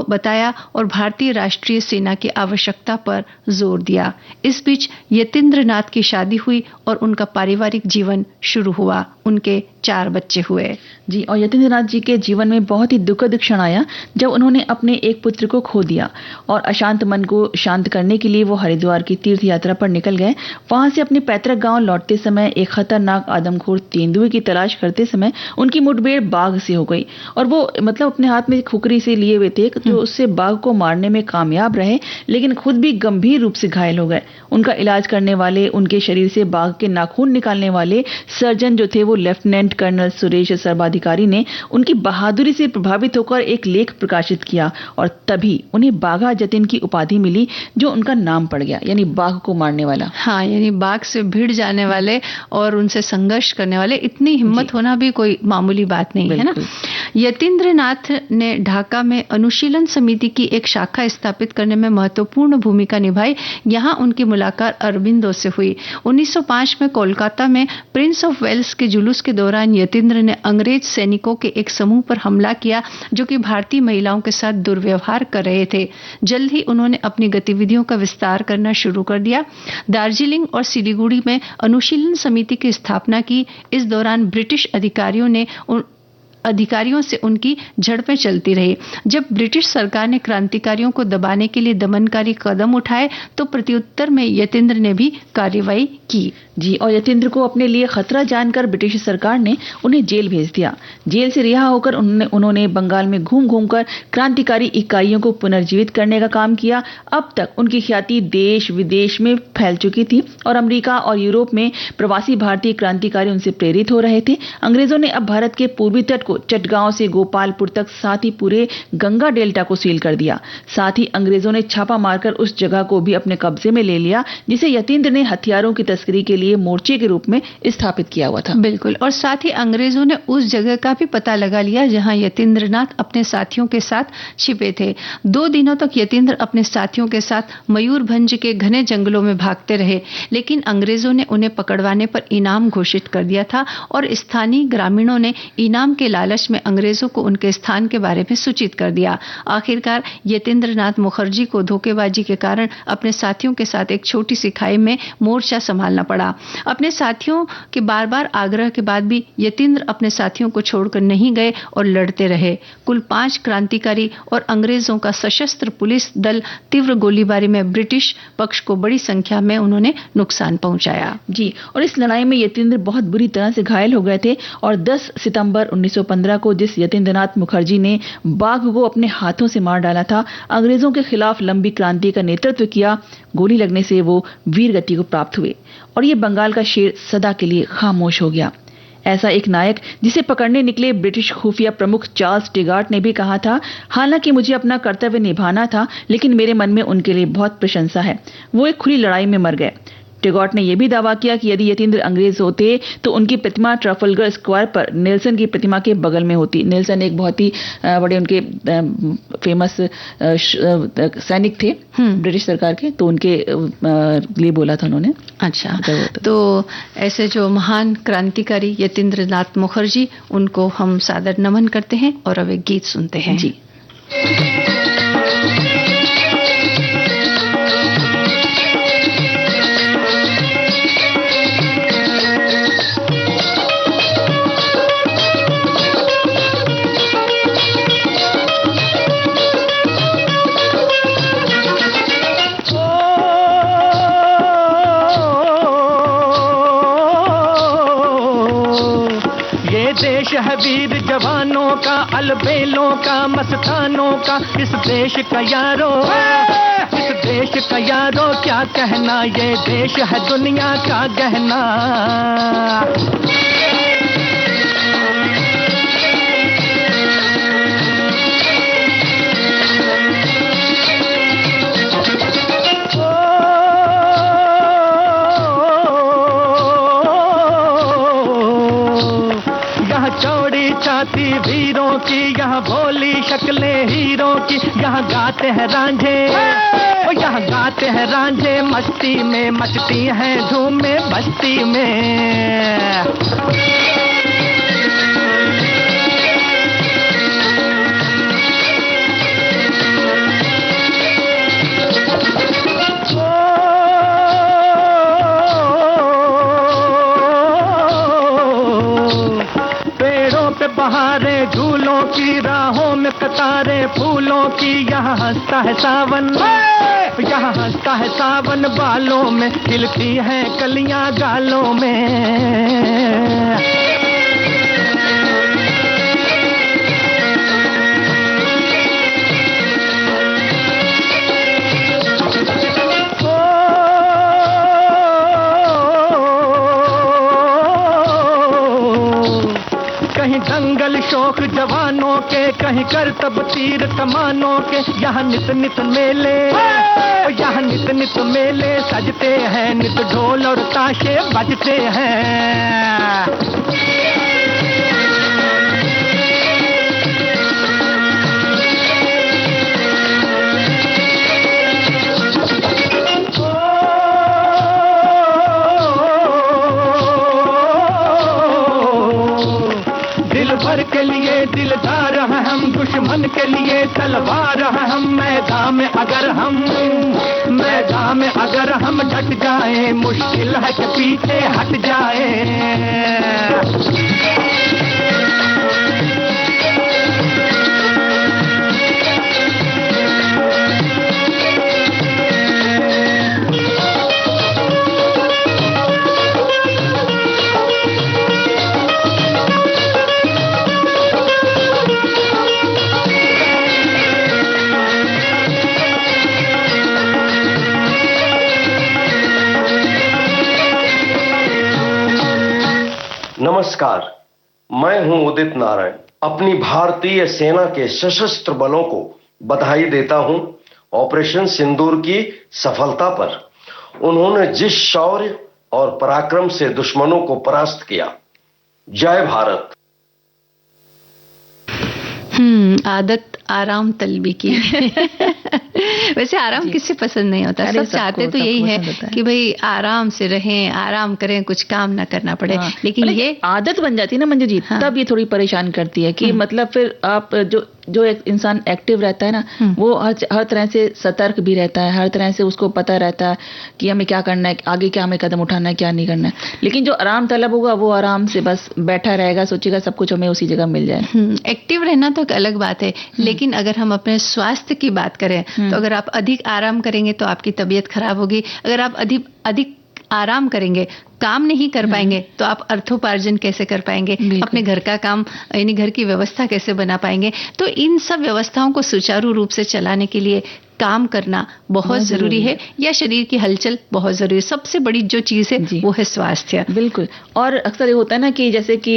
बताया और भारतीय राष्ट्रीय सेना की आवश्यकता पर जोर दिया। इस बीच यतीन्द्रनाथ की शादी हुई और उनका पारिवारिक जीवन शुरू हुआ। उनके 4 बच्चे हुए। जी, और यतीन्द्रनाथ जी के जीवन में बहुत ही दुखद क्षण आया जब उन्होंने अपने एक पुत्र को खो दिया और अशांत मन को शांत करने के लिए वो हरिद्वार की तीर्थ यात्रा पर निकल गए। वहां से अपने पैतृक गांव लौटते समय एक खतरनाक आदमखोर तेंदुए की तलाश करते समय उनकी मुठभेड़ बाघ से हो गई और वो मतलब अपने हाथ में खुकरी से लिए हुए थे जो उससे बाघ को मारने में कामयाब रहे, लेकिन खुद भी गंभीर रूप से घायल हो गए। उनका इलाज करने वाले, उनके शरीर से बाघ के नाखून निकालने वाले सर्जन जो थे वो लेफ्टिनेंट कर्नल सुरेश सर्वाधिकारी ने उनकी बहादुरी से प्रभावित होकर एक लेख प्रकाशित किया और तभी उन्हें बाघा जतिन की उपाधि मिली जो उनका नाम पड़ गया, यानी बाघ को मारने वाला। हाँ, यानी बाघ से भिड़ जाने वाले और उनसे संघर्ष करने वाले, इतनी हिम्मत होना भी कोई मामूली बात नहीं है ना। यतीन्द्रनाथ ने ढाका में अनुशीलन समिति की एक शाखा स्थापित करने में महत्वपूर्ण भूमिका निभाई। यहाँ उनकी मुलाकात अरबिंदो से हुई। 1905 में कोलकाता में प्रिंस ऑफ वेल्स के जुलूस के दौरान यतीन्द्र ने अंग्रेज सैनिकों के एक समूह पर हमला किया जो कि भारतीय महिलाओं के साथ दुर्व्यवहार कर रहे थे। जल्द ही उन्होंने अपनी गतिविधियों का विस्तार करना शुरू कर दिया। दार्जिलिंग और सिलीगुड़ी में अनुशीलन समिति की स्थापना की। इस दौरान ब्रिटिश अधिकारियों से उनकी झड़पें चलती रही। जब ब्रिटिश सरकार ने क्रांतिकारियों को दबाने के लिए दमनकारी कदम उठाए तो प्रत्युत्तर में यतीन्द्र ने भी कार्रवाई की। जी, और यतीन्द्र को अपने लिए खतरा जानकर ब्रिटिश सरकार ने उन्हें जेल भेज दिया। जेल से रिहा होकर उन्होंने बंगाल में घूम घूमकर क्रांतिकारी इकाइयों को पुनर्जीवित करने का काम किया। अब तक उनकी ख्याति देश विदेश में फैल चुकी थी और अमेरिका और यूरोप में प्रवासी भारतीय क्रांतिकारी उनसे प्रेरित हो रहे थे। अंग्रेजों ने अब भारत के पूर्वी तट को चटगांव से गोपालपुर तक, साथ ही पूरे गंगा डेल्टा को सील कर दिया। साथ ही अंग्रेजों ने छापा मारकर उस जगह को भी अपने कब्जे में ले लिया जिसे यतीन्द्र ने हथियारों की तस्करी के लिए मोर्चे के रूप में स्थापित किया हुआ था। बिल्कुल, और साथ ही अंग्रेजों ने उस जगह का भी पता लगा लिया जहां यतीन्द्रनाथ अपने साथियों के साथ छिपे थे। 2 दिनों तक यतीन्द्र अपने साथियों के साथ मयूरभंज के घने जंगलों में भागते रहे, लेकिन अंग्रेजों ने उन्हें पकड़वाने पर इनाम घोषित कर दिया था और स्थानीय ग्रामीणों ने इनाम के लालच में अंग्रेजों को उनके स्थान के बारे में सूचित कर दिया। आखिरकार यतीन्द्रनाथ मुखर्जी को धोखेबाजी के कारण अपने साथियों के साथ एक छोटी सी खाई में मोर्चा संभालना पड़ा। अपने साथियों के बार बार आग्रह के बाद भी यतीन्द्र अपने साथियों को छोड़कर नहीं गए और लड़ते रहे। कुल 5 क्रांतिकारी और अंग्रेजों का सशस्त्र पुलिस दल तीव्र गोलीबारी में ब्रिटिश पक्ष को बड़ी संख्या में उन्होंने नुकसान पहुंचाया। जी, और इस लड़ाई में यतीन्द्र बहुत बुरी तरह से घायल हो गए थे और 10 सितंबर 1915 को जिस यतीन्द्रनाथ मुखर्जी ने बाघ को अपने हाथों से मार डाला था, अंग्रेजों के खिलाफ लंबी क्रांति का नेतृत्व किया। गोली लगने से वो वीर गति को प्राप्त हुए और ये बंगाल का शेर सदा के लिए खामोश हो गया। ऐसा एक नायक जिसे पकड़ने निकले ब्रिटिश खुफिया प्रमुख चार्ल्स टिगार्ट ने भी कहा था, हालांकि मुझे अपना कर्तव्य निभाना था लेकिन मेरे मन में उनके लिए बहुत प्रशंसा है। वो एक खुली लड़ाई में मर गए। टिगॉट ने यह भी दावा किया कि यदि यतीन्द्र अंग्रेज होते तो उनकी प्रतिमा ट्रफलगर स्क्वायर पर नेल्सन की प्रतिमा के बगल में होती। नेल्सन एक बहुत ही बड़े उनके फेमस सैनिक थे ब्रिटिश सरकार के, तो उनके लिए बोला था उन्होंने। अच्छा, तो ऐसे जो महान क्रांतिकारी यतीन्द्रनाथ मुखर्जी, उनको हम सादर नमन करते हैं और अब एक गीत सुनते हैं। जी। देश है वीर जवानों का, अलबेलों का, मस्तानों का। इस देश का यारो, इस देश का यारो क्या कहना, ये देश है दुनिया का गहना। चौड़ी छाती वीरों की, यहाँ भोली शक्लें हीरों की। यहाँ गाते हैं रांझे, यहाँ गाते हैं रांझे, मस्ती में मचती हैं धूमें बस्ती में। बहारे झूलों की, राहों में कतारें फूलों की, यहाँ हंसता है सावन, यहाँ हंसता है सावन, बालों में खिलती हैं कलियां गालों में। कहीं दंगल शौक जवानों के, कहीं करतब तीर कमानों के, यहाँ नित नित मेले, यहाँ नित नित मेले सजते हैं, नित ढोल और ताशे बजते हैं। भर के लिए दिलदार हैं हम, दुश्मन के लिए तलवार हैं हम, मैदान में अगर हम डट जाएं, मुश्किल है कि पीछे हट जाएं। नमस्कार, मैं हूं उदित नारायण। अपनी भारतीय सेना के सशस्त्र बलों को बधाई देता हूं ऑपरेशन सिंदूर की सफलता पर। उन्होंने जिस शौर्य और पराक्रम से दुश्मनों को परास्त किया। जय भारत। आदत आराम तलबी की। वैसे आराम किससे पसंद नहीं होता, सब चाहते तो यही है कि भाई आराम से रहें, आराम करें, कुछ काम ना करना पड़े। लेकिन ये आदत बन जाती है ना मंजू जी, तब ये थोड़ी परेशान करती है कि मतलब फिर आप जो एक इंसान एक्टिव रहता है ना, वो हर तरह से सतर्क भी रहता है, हर तरह से उसको पता रहता है कि हमें क्या करना है, आगे क्या हमें कदम उठाना है, क्या नहीं करना है। लेकिन जो आराम तलब होगा वो आराम से बस बैठा रहेगा, सोचेगा सब कुछ हमें उसी जगह मिल जाए। एक्टिव रहना तो एक अलग बात है, लेकिन अगर हम अपने स्वास्थ्य की बात करें तो अगर आप अधिक आराम करेंगे तो आपकी तबीयत खराब होगी। अगर आप अधिक आराम करेंगे, काम नहीं कर पाएंगे तो आप अर्थोपार्जन कैसे कर पाएंगे, अपने घर का काम यानी घर की व्यवस्था कैसे बना पाएंगे। तो इन सब व्यवस्थाओं को सुचारू रूप से चलाने के लिए काम करना बहुत जरूरी है, या शरीर की हलचल बहुत जरूरी है। सबसे बड़ी जो चीज है वो है स्वास्थ्य। बिल्कुल। और अक्सर ये होता है ना कि जैसे कि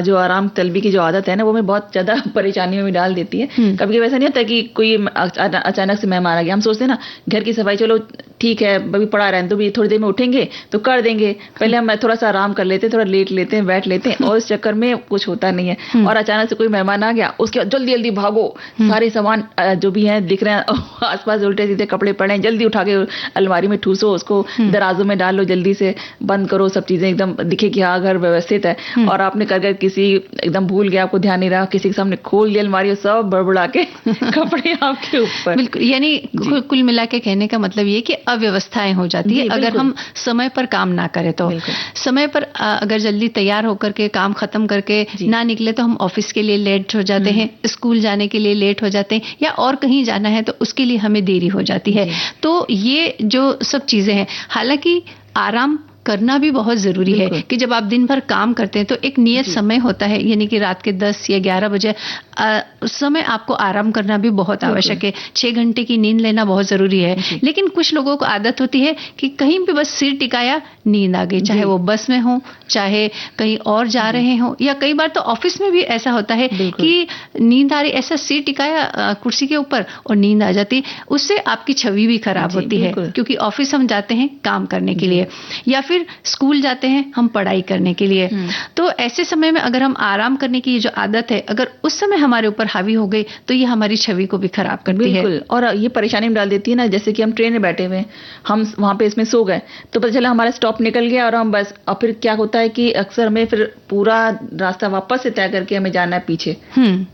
जो आराम तलबी की जो आदत है ना, वो हमें बहुत ज्यादा परेशानियों में डाल देती है। कभी कभी ऐसा नहीं होता कि कोई अचानक से मेहमान आ गया, हम सोचते हैं ना घर की सफाई चलो ठीक है अभी पड़ा रहे तो भी थोड़ी देर में उठेंगे तो कर देंगे, पहले हम थोड़ा सा आराम कर लेते हैं, थोड़ा लेट लेते हैं, बैठ लेते हैं, और इस चक्कर में कुछ होता नहीं है। और अचानक से कोई मेहमान आ गया, उसके बाद जल्दी जल्दी भागो, सारे सामान जो भी है दिख रहे हैं आसपास, उल्टे सीधे कपड़े पड़े हैं, जल्दी उठा के अलमारी में ठूसो, उसको दराजों में डालो, जल्दी से बंद करो, सब चीजें एकदम दिखे कि हाँ घर व्यवस्थित है। और आपने कर किसी एकदम भूल गया, आपको ध्यान नहीं रहा, किसी के सामने खोल दिया अलमारी, सब बड़बड़ा के कपड़े आपके ऊपर। बिल्कुल, यानी कुल मिला के कहने का मतलब ये कि अव्यवस्थाएं हो जाती है अगर हम समय पर काम ना करें तो। समय पर अगर जल्दी तैयार होकर के काम खत्म करके ना निकले तो हम ऑफिस के लिए लेट हो जाते हैं, स्कूल जाने के लिए लेट हो जाते हैं, या और कहीं जाना है तो उसके लिए हमें देरी हो जाती है। तो ये जो सब चीजें हैं, हालांकि आराम करना भी बहुत जरूरी है कि जब आप दिन भर काम करते हैं तो एक नियत समय होता है, यानी कि रात के 10 या 11 बजे उस समय आपको आराम करना भी बहुत आवश्यक है। 6 घंटे की नींद लेना बहुत जरूरी है। लेकिन कुछ लोगों को आदत होती है कि कहीं भी बस सिर टिकाया नींद आ गई, चाहे वो बस में हो, चाहे कहीं और जा रहे हो, या कई बार तो ऑफिस में भी ऐसा होता है कि नींद आ रही, ऐसा सिर टिकाया कुर्सी के ऊपर और नींद आ जाती। उससे आपकी छवि भी खराब होती है, क्योंकि ऑफिस हम जाते हैं काम करने के लिए, या फिर स्कूल जाते हैं हम पढ़ाई करने के लिए। तो ऐसे समय में अगर हम आराम करने की जो आदत है अगर उस समय हमारे ऊपर हावी हो गई तो ये हमारी छवि को भी खराब करती है। और ये परेशानी में डाल देती है ना, जैसे कि हम ट्रेन में बैठे हुए, हम वहां पे इसमें सो गए तो पता चला हमारा स्टॉप निकल गया और हम बस, और फिर क्या होता है कि अक्सर हमें फिर पूरा रास्ता वापस से तय करके हमें जाना है पीछे,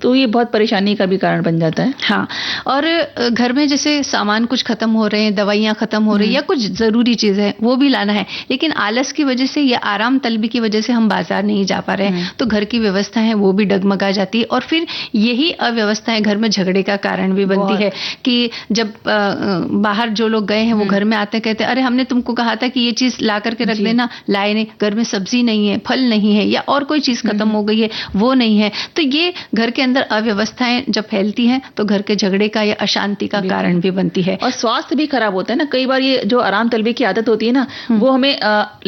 तो ये बहुत परेशानी का भी कारण बन जाता है। हाँ, और घर में जैसे सामान कुछ खत्म हो रहे हैं, दवाइयां खत्म हो रही है, या कुछ जरूरी चीज है वो भी लाना है, लेकिन लेकिन आलस की वजह से या आराम तलबी की वजह से हम बाजार नहीं जा पा रहे हैं, तो घर की व्यवस्था है वो भी डगमगा जाती है। और फिर यही अव्यवस्थाएं घर में झगड़े का कारण भी बनती है कि जब बाहर जो लोग गए हैं वो घर में आते कहते अरे हमने तुमको कहा था कि ये चीज ला करके रख देना, लाए नहीं, घर में सब्जी नहीं है, फल नहीं है, या और कोई चीज खत्म हो गई है वो नहीं है। तो ये घर के अंदर अव्यवस्थाएं जब फैलती हैं तो घर के झगड़े का या अशांति का कारण भी बनती है, और स्वास्थ्य भी खराब होता है ना। कई बार ये जो आराम तलबी की आदत होती है ना, वो हमें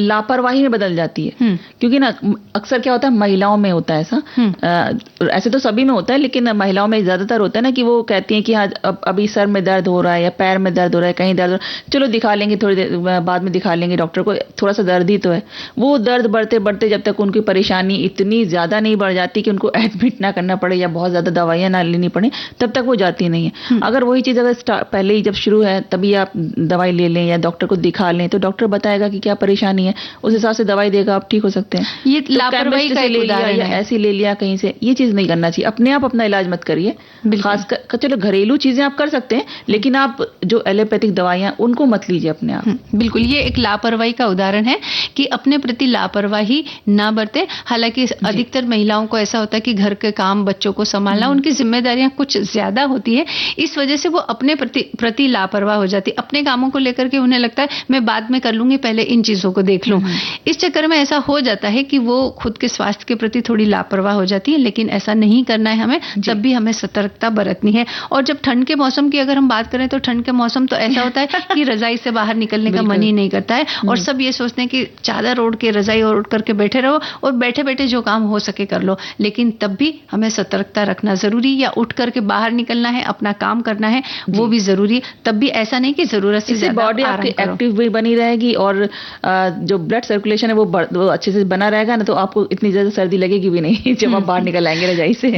लापरवाही में बदल जाती है। क्योंकि ना अक्सर क्या होता है, महिलाओं में होता है ऐसा, ऐसे तो सभी में होता है लेकिन महिलाओं में ज्यादातर होता है ना कि वो कहती हैं कि हाँ अभी सर में दर्द हो रहा है या पैर में दर्द हो रहा है, कहीं दर्द हो रहा है, चलो दिखा लेंगे, थोड़ी देर बाद में दिखा लेंगे डॉक्टर को, थोड़ा सा दर्द ही तो है। वो दर्द बढ़ते बढ़ते जब तक उनकी परेशानी इतनी ज्यादा नहीं बढ़ जाती कि उनको एडमिट ना करना पड़े या बहुत ज्यादा दवाइयां ना लेनी पड़े, तब तक वो जाती नहीं है। अगर वही चीज अगर पहले ही जब शुरू है तभी आप दवाई ले लें या डॉक्टर को दिखा लें, तो डॉक्टर बताएगा कि क्या परेशानी है, उस हिसाब से दवाई देगा, आप ठीक हो सकते हैं। ये लापरवाही का एक उदाहरण है। ऐसे ले लिया कहीं से, ये चीज नहीं करना चाहिए। अपने आप अपना इलाज मत करिए। खासकर चलो घरेलू चीजें आप कर सकते हैं, लेकिन आप जो एलोपैथिक दवाइयां उनको मत लीजिए अपने आप। बिल्कुल, ये एक लापरवाही का उदाहरण है कि अपने प्रति लापरवाही ना बरते। हालांकि अधिकतर महिलाओं को ऐसा होता है कि घर के काम, बच्चों को संभालना, उनकी जिम्मेदारियां कुछ ज्यादा होती है, इस वजह से वो अपने प्रति लापरवाह हो जाती है। अपने कामों को लेकर के उन्हें लगता है मैं बाद में कर लूंगी, पहले इन चीजों को देख लूं। इस चक्कर में ऐसा हो जाता है कि वो खुद के स्वास्थ्य के प्रति थोड़ी लापरवाह हो जाती है, लेकिन ऐसा नहीं करना है हमें। तब भी हमें सतर्कता बरतनी है। और जब ठंड के मौसम की अगर हम बात करें तो ठंड के मौसम तो ऐसा होता है कि रजाई से बाहर निकलने का मन ही नहीं करता है, और सब ये सोचते हैं कि चादर ओढ़ के, रजाई ओढ़ करके बैठे रहो और बैठे बैठे जो काम हो सके कर लो। लेकिन तब भी हमें सतर्कता रखना जरूरी, या उठ करके बाहर निकलना है, अपना काम करना है, वो भी जरूरी। तब भी ऐसा नहीं कि जरूरत से ज्यादा बॉडी आपकी एक्टिव भी बनी रहेगी और जो ब्लड सर्कुलेशन है वो अच्छे से बना रहेगा ना, तो आपको इतनी ज्यादा सर्दी लगेगी भी नहीं जब आप बाहर निकल आएंगे रजाई से।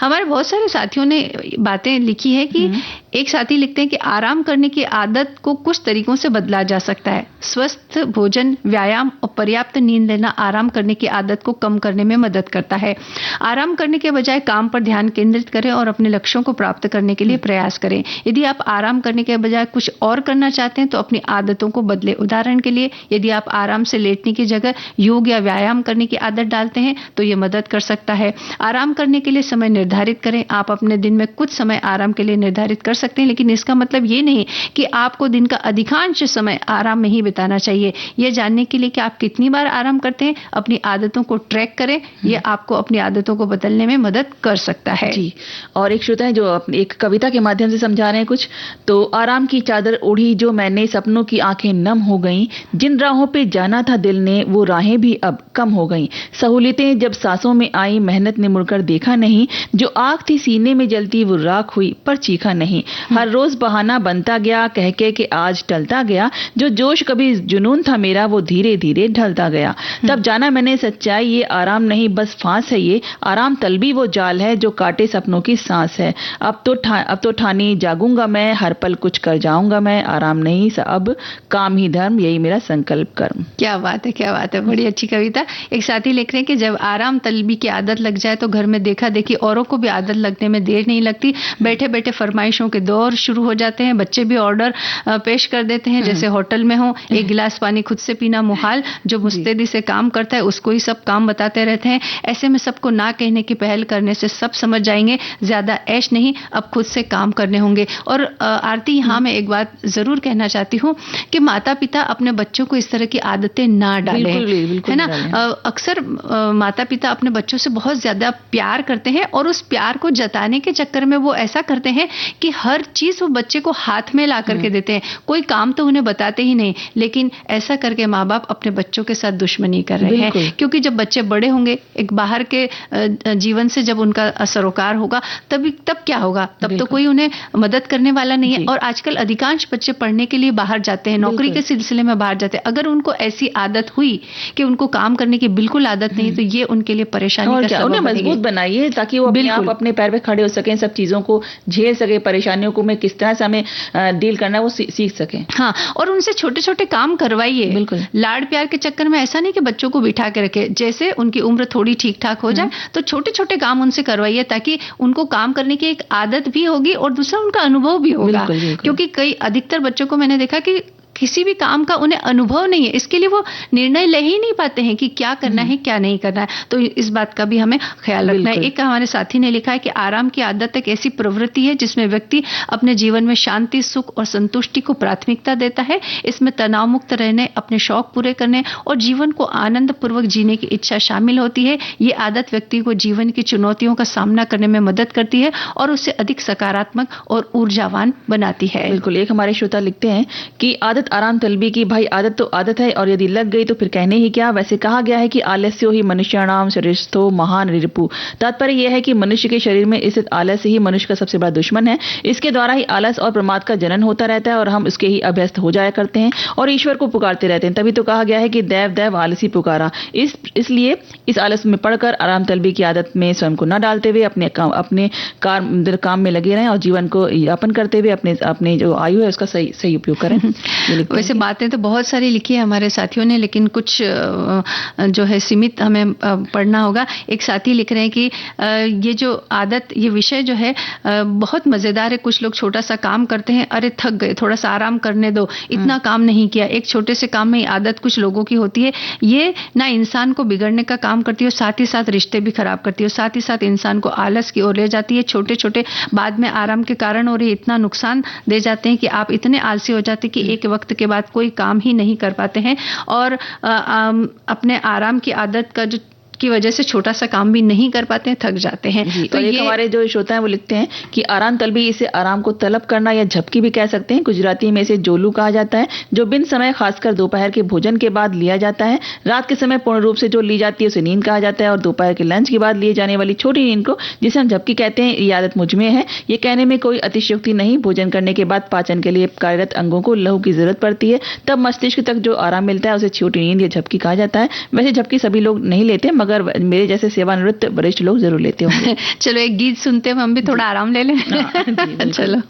हमारे बहुत सारे साथियों ने बातें लिखी है कि एक साथी लिखते हैं कि आराम करने की आदत को कुछ तरीकों से बदला जा सकता है। स्वस्थ भोजन, व्यायाम और पर्याप्त नींद लेना आराम करने की आदत को कम करने में मदद करता है। आराम करने के बजाय काम पर ध्यान केंद्रित करें और अपने लक्ष्यों को प्राप्त करने के लिए प्रयास करें। यदि आप आराम करने के बजाय कुछ और करना चाहते हैं तो अपनी आदतों को बदलें। उदाहरण के लिए, यदि आप आराम से लेटने की जगह योग या व्यायाम करने की आदत डालते हैं तो यह मदद कर सकता है। आराम करने के लिए समय निर्धारित करें। आप अपने दिन में कुछ समय आराम के लिए निर्धारित कर सकते हैं, लेकिन इसका मतलब ये नहीं कि आपको दिन का अधिकांश समय आराम में ही बिताना चाहिए। यह जानने के लिए कि आप कितनी बार आराम करते हैं, अपनी आदतों को ट्रैक करें। यह आपको अपनी आदतों को बदलने में मदद कर सकता है। जी, और एक श्रोता है जो एक कविता के माध्यम से समझा रहे हैं कुछ, तो आराम की चादर ओढ़ी जो मैंने, सपनों की आंखें नम हो गईं, जिन राहों पे जाना था दिल ने वो राहें भी अब कम हो गईं। सहूलियतें जब सांसों में आई, मेहनत ने मुड़कर देखा नहीं, जो आग थी सीने में जलती वो राख हुई पर चीखा नहीं। हर रोज बहाना बनता गया, कह के कि आज टलता गया, जो जोश कभी जुनून था मेरा वो धीरे धीरे ढलता गया। तब जाना मैंने सच्चाई, ये आराम नहीं बस फांस है, ये आराम तलबी वो जाल है जो काटे सपनों की सांस है। अब तो ठानी जागूंगा मैं, हर पल कुछ कर जाऊंगा मैं, आराम नहीं अब काम ही धर्म, यही मेरा संकल्प कर्म। क्या बात है, क्या बात है, बड़ी अच्छी कविता। एक साथी लिख रहे हैं कि जब आराम तलबी की आदत लग जाए तो घर में देखा देखी औरों को भी आदत लगने में देर नहीं लगती। बैठे बैठे फरमाइशों के दौर शुरू हो जाते हैं। बच्चे भी ऑर्डर पेश कर देते हैं, जैसे होटल में हो। एक गिलास पानी खुद से पीना मुहाल, जो मुस्तैदी से काम करता है उसको ही सब काम बताते रहते हैं। ऐसे में सबको ना कहने की पहल करने से सब समझ जाएंगे, ज्यादा ऐश नहीं, अब खुद से काम करने होंगे। और आरती, यहाँ मैं एक बात जरूर कहना चाहती हूँ कि माता पिता अपने बच्चों को इस तरह की आदतें ना डालें, है ना। अक्सर माता पिता अपने बच्चों से बहुत ज्यादा प्यार करते हैं और उस प्यार को जताने के चक्कर में वो ऐसा करते हैं कि हर चीज वो बच्चे को हाथ में ला करके देते हैं, कोई काम तो उन्हें बताते ही नहीं। लेकिन ऐसा करके माँ बाप अपने बच्चों के साथ दुश्मनी कर रहे हैं, क्योंकि जब बच्चे बड़े होंगे, एक बाहर के जीवन से जब उनका सरोकार होगा, तब क्या होगा, तब तो कोई उन्हें मदद करने वाला नहीं है। और आजकल अधिकांश बच्चे पढ़ने के लिए बाहर जाते हैं, नौकरी के सिलसिले में बाहर जाते हैं। अगर उनको ऐसी आदत हुई कि उनको काम करने की बिल्कुल आदत नहीं, तो ये उनके लिए परेशानी का सबब बनेगी। मजबूत बनाइए ताकि वो अपने आप अपने पैर पे खड़े हो सकें, सब चीजों को झेल सके, परेशानियों को मैं किस तरह से हमें डील करना है वो सीख सके। हाँ, और उनसे छोटे छोटे काम करवाइए। बिल्कुल, लाड़ प्यार के चक्कर में ऐसा नहीं कि बच्चों को बिठा के रखे, जैसे उनकी उम्र थोड़ी ठीक ठाक हो जाए तो छोटे छोटे काम उनसे करवाइए, ताकि उनको काम करने की एक आदत भी होगी और दूसरा उनका अनुभव भी होगा। क्योंकि कई अधिकतर बच्चों को मैंने देखा कि किसी भी काम का उन्हें अनुभव नहीं है, इसके लिए वो निर्णय ले ही नहीं पाते हैं कि क्या करना है क्या नहीं करना है। तो इस बात का भी हमें ख्याल रखना है। एक हमारे साथी ने लिखा है कि आराम की आदत एक ऐसी प्रवृत्ति है जिसमें व्यक्ति अपने जीवन में शांति, सुख और संतुष्टि को प्राथमिकता देता है। इसमें तनाव मुक्त रहने, अपने शौक पूरे करने और जीवन को आनंद पूर्वक जीने की इच्छा शामिल होती है। ये आदत व्यक्ति को जीवन की चुनौतियों का सामना करने में मदद करती है और उसे अधिक सकारात्मक और ऊर्जावान बनाती है। बिल्कुल। एक हमारे श्रोता लिखते हैं कि आदत आराम तलबी की, भाई आदत तो आदत है और यदि लग गई तो फिर कहने ही क्या। वैसे कहा गया है कि आलस्यो ही मनुष्याणाम शरीरस्थो महान रिपु। तात्पर्य यह है कि मनुष्य के शरीर में स्थित आलस्य ही मनुष्य का सबसे बड़ा दुश्मन है। इसके द्वारा ही आलस और प्रमाद का जनन होता रहता है और हम उसके ही अभ्यस्त हो जाया करते हैं और ईश्वर को पुकारते रहते हैं। तभी तो कहा गया है कि दैव दैव आलसी पुकारा। इसलिए इस आलस में पड़कर आराम तलबी की आदत में स्वयं को न डालते हुए अपने काम में लगे रहें और जीवन को यापन करते हुए अपने जो आयु है उसका सही उपयोग करें। वैसे बातें तो बहुत सारी लिखी है हमारे साथियों ने, लेकिन कुछ जो है सीमित हमें पढ़ना होगा। एक साथी लिख रहे हैं कि ये जो आदत, ये विषय जो है बहुत मजेदार है। कुछ लोग छोटा सा काम करते हैं, अरे थक गए, थोड़ा सा आराम करने दो, इतना काम नहीं किया। एक छोटे से काम में आदत कुछ लोगों की होती है। ये ना इंसान को बिगड़ने का काम करती है, साथ ही साथ रिश्ते भी खराब करती है, साथ ही साथ इंसान को आलस की ओर ले जाती है। छोटे छोटे बाद में आराम के कारण और ये इतना नुकसान दे जाते हैं कि आप इतने आलसी हो जाते हैं कि एक वक्त के बाद कोई काम ही नहीं कर पाते हैं और अपने आराम की आदत का की वजह से छोटा सा काम भी नहीं कर पाते हैं, थक जाते हैं। तो ये हमारे जो श्रोता हैं वो लिखते हैं कि आराम तलबी, इसे आराम को तलब करना या झपकी भी कह सकते हैं। गुजराती में इसे जोलू कहा जाता है, जो बिन समय खासकर दोपहर के भोजन के बाद लिया जाता है। रात के समय पूर्ण रूप से जो ली जाती है उसे नींद कहा जाता है और दोपहर के लंच के बाद लिए जाने वाली छोटी नींद को, जिसे हम झपकी कहते हैं, ये आदत मुझ में है। ये कहने में कोई अतिशयोक्ति नहीं। भोजन करने के बाद पाचन के लिए कार्यरत अंगों को लहू की जरूरत पड़ती है, तब मस्तिष्क तक जो आराम मिलता है उसे छोटी नींद या झपकी कहा जाता है। वैसे झपकी सभी लोग नहीं लेते, मगर मेरे जैसे सेवानिवृत्त वरिष्ठ लोग जरूर लेते होंगे। चलो एक गीत सुनते हैं, हम भी थोड़ा आराम ले लें। चलो।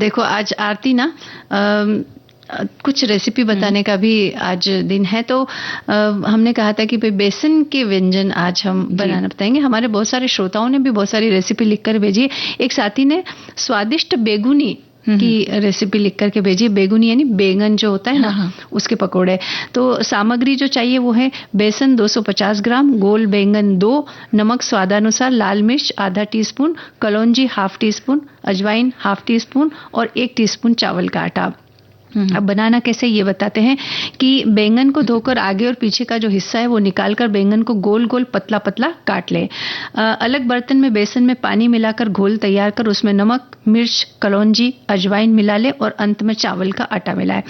देखो आज आरती ना कुछ रेसिपी बताने का भी आज दिन है, तो हमने कहा था कि भाई बेसन के व्यंजन आज हम बनाना बताएंगे। हमारे बहुत सारे श्रोताओं ने भी बहुत सारी रेसिपी लिखकर भेजी। एक साथी ने स्वादिष्ट बेगुनी की रेसिपी लिख करके भेजी। बेगुनी यानी बैंगन जो होता है ना, उसके पकोड़े। तो सामग्री जो चाहिए वो है बेसन 250 ग्राम, गोल बैंगन 2, नमक स्वादानुसार, लाल मिर्च आधा टीस्पून, कलौंजी हाफ टीस्पून, अजवाइन हाफ टीस्पून और 1 टीस्पून चावल का आटा। अब बनाना कैसे ये बताते हैं कि बैंगन को धोकर आगे और पीछे का जो हिस्सा है वो निकालकर बैंगन को गोल गोल पतला पतला काट ले। अलग बर्तन में बेसन में पानी मिलाकर घोल तैयार कर उसमें नमक, मिर्च, कलौंजी, अजवाइन मिला ले और अंत में चावल का आटा मिलाए।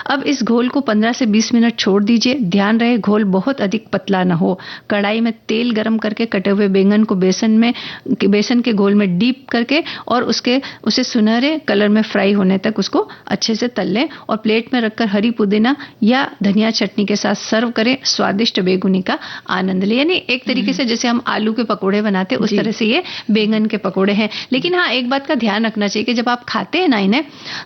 अब इस घोल को 15 से 20 मिनट छोड़ दीजिए। ध्यान रहे घोल बहुत अधिक पतला न हो। कढ़ाई में तेल गरम करके कटे हुए बैंगन को बेसन के घोल में डीप करके और उसे सुनहरे कलर में फ्राई होने तक उसको अच्छे से तल लें और प्लेट में रखकर हरी पुदीना या धनिया चटनी के साथ सर्व करें। स्वादिष्ट बेगुनी का आनंद ले। यानी एक तरीके से जैसे हम आलू के पकोड़े बनाते हैं उस तरह से ये बैंगन के पकोड़े हैं। लेकिन हाँ, एक बात का ध्यान रखना चाहिए कि जब आप खाते हैं ना इन्हें,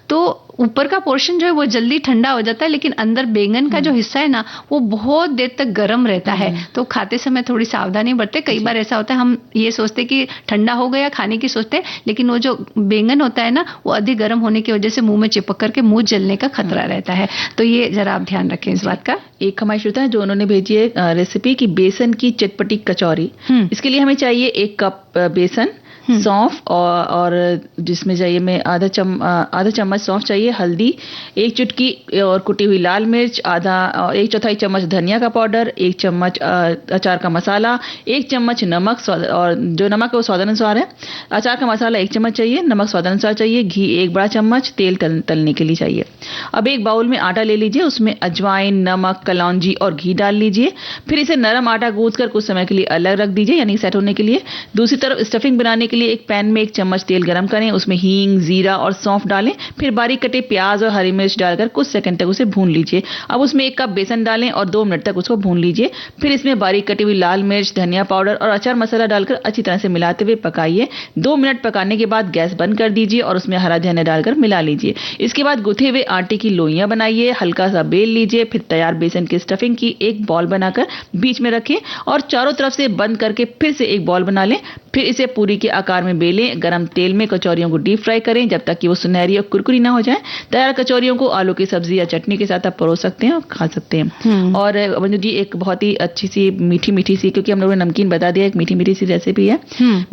तो ऊपर का पोर्शन जो है वो जल्दी ठंडा हो जाता है, लेकिन अंदर बैंगन का जो हिस्सा है ना वो बहुत देर तक गर्म रहता है। तो खाते समय थोड़ी सावधानी बरते। कई बार ऐसा होता है हम ये सोचते कि ठंडा हो गया खाने की सोचते हैं, लेकिन वो जो बैंगन होता है ना वो अधिक गर्म होने की वजह से मुंह में चिपक करके मुंह जलने का खतरा रहता है। तो ये जरा आप ध्यान रखें इस बात का। एक हमारे श्रोता है जो उन्होंने भेजी है रेसिपी की बेसन की चटपटी कचौरी। इसके लिए हमें चाहिए 1 कप बेसन, सौंफ और जिसमें चाहिए मैं आधा चम्मच सौंफ चाहिए, हल्दी 1 चुटकी और कुटी हुई लाल मिर्च, आधा 1/4 चम्मच धनिया का पाउडर, 1 चम्मच अचार का मसाला, 1 चम्मच नमक और जो नमक है वो स्वादानुसार है। अचार का मसाला 1 चम्मच चाहिए, नमक स्वादानुसार चाहिए, घी 1 बड़ा चम्मच, तेल तलने के लिए चाहिए। अब एक बाउल में आटा ले लीजिए, उसमें अजवाइन, नमक, कलौंजी और घी डाल लीजिए। फिर इसे नरम आटा गूंथकर कुछ समय के लिए अलग रख दीजिए, यानी सेट होने के लिए। दूसरी तरफ स्टफिंग बनाने के लिए एक पैन में 1 चम्मच तेल गरम करें, उसमें हींग, जीरा और सौंफ डालें। फिर बारीक कटे प्याज और हरी मिर्च डालकर कुछ सेकंड तक उसे भून लीजिए। अब उसमें 1 कप बेसन डालें और 2 मिनट तक उसको भून लीजिए। फिर इसमें बारीक कटी हुई लाल मिर्च, धनिया पाउडर और अचार मसाला डालकर अच्छी तरह से मिलाते हुए पकाइए। 2 मिनट पकाने के बाद गैस बंद कर दीजिए और उसमें हरा धनिया डालकर मिला लीजिए। इसके बाद गुथे हुए आटे की लोइयां बनाइए, हल्का सा बेल लीजिए। फिर तैयार बेसन की स्टफिंग की एक बॉल बनाकर बीच में रखें और चारों तरफ से बंद करके फिर से एक बॉल बना लें। फिर इसे पूरी के आकार में बेलें। गरम तेल में कचौरियों को डीप फ्राई करें जब तक कि वो सुनहरी और कुरकुरी ना हो जाए। तैयार कचौरियों को आलू की सब्जी या चटनी के साथ आप परोस सकते हैं और खा सकते हैं। और मंजू जी एक बहुत ही अच्छी सी मीठी सी, क्योंकि हम लोगों ने नमकीन बता दिया, एक मीठी सी रेसिपी है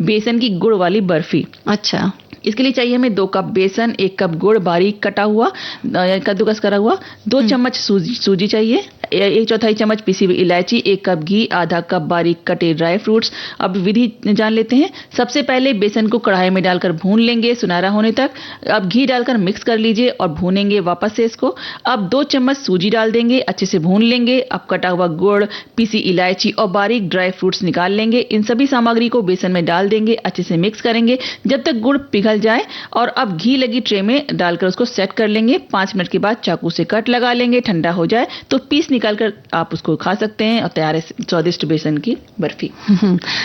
बेसन की गुड़ वाली बर्फी। अच्छा, इसके लिए चाहिए हमें 2 कप बेसन, 1 कप गुड़ बारीक कटा हुआ कद्दूकस करा हुआ, 2 चम्मच सूजी चाहिए, 1/4 चम्मच पिसी हुई इलायची, 1 कप घी, आधा कप बारीक कटे ड्राई फ्रूट्स। अब विधि जान लेते हैं। सबसे पहले बेसन को कढ़ाई में डालकर भून लेंगे सुनहरा होने तक। अब घी डालकर मिक्स कर लीजिए और भूनेंगे वापस से इसको। अब 2 चम्मच सूजी डाल देंगे, अच्छे से भून लेंगे। अब कटा हुआ गुड़, पिसी इलायची और बारीक ड्राई फ्रूट्स निकाल लेंगे। इन सभी सामग्री को बेसन में डाल देंगे, अच्छे से मिक्स करेंगे जब तक गुड़ पिघल जाए और अब घी लगी ट्रे में डालकर उसको सेट कर लेंगे। 5 मिनट के बाद चाकू से कट लगा लेंगे। ठंडा हो जाए तो पीस निकालकर आप उसको खा सकते हैं और तैयार है स्वादिष्ट बेसन की बर्फी।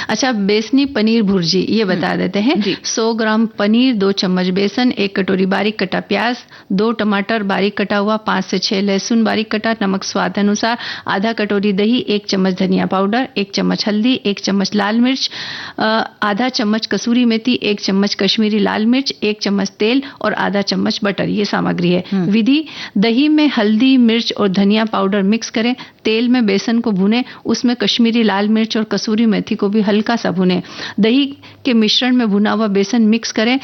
अच्छा, बेसनी पनीर भुर्जी ये बता देते हैं। 100 ग्राम पनीर, 2 चम्मच बेसन, 1 कटोरी बारीक कटा प्याज, 2 टमाटर बारीक कटा हुआ, 5 से 6 लहसुन बारीक कटा, नमक स्वाद अनुसार, आधा कटोरी दही, 1 चम्मच धनिया पाउडर, 1 चम्मच हल्दी, 1 चम्मच लाल मिर्च, आधा चम्मच कसूरी मेथी, 1 चम्मच कश्मीरी लाल मिर्च, 1 चम्मच तेल और आधा चम्मच बटर। ये सामग्री है। विधि: दही में हल्दी, मिर्च और धनिया पाउडर मिक्स करें। तेल में बेसन को भुनें, उसमें कश्मीरी लाल मिर्च और कसूरी मेथी को भी हल्का सा भुनें। दही के मिश्रण में भुना हुआ बेसन मिक्स करें।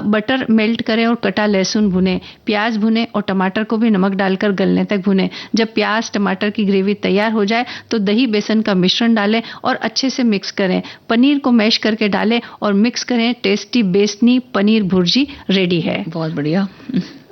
बटर मेल्ट करें और कटा लहसुन भुनें। प्याज भुनें और टमाटर को भी नमक डालकर गलने तक भुनें। जब प्याज टमाटर की ग्रेवी तैयार हो जाए तो दही बेसन का मिश्रण डालें और अच्छे से मिक्स करें। पनीर को मैश करके डालें और मिक्स करें। टेस्टी बेसनी पनीर भुर्जी रेडी है। बहुत बढ़िया।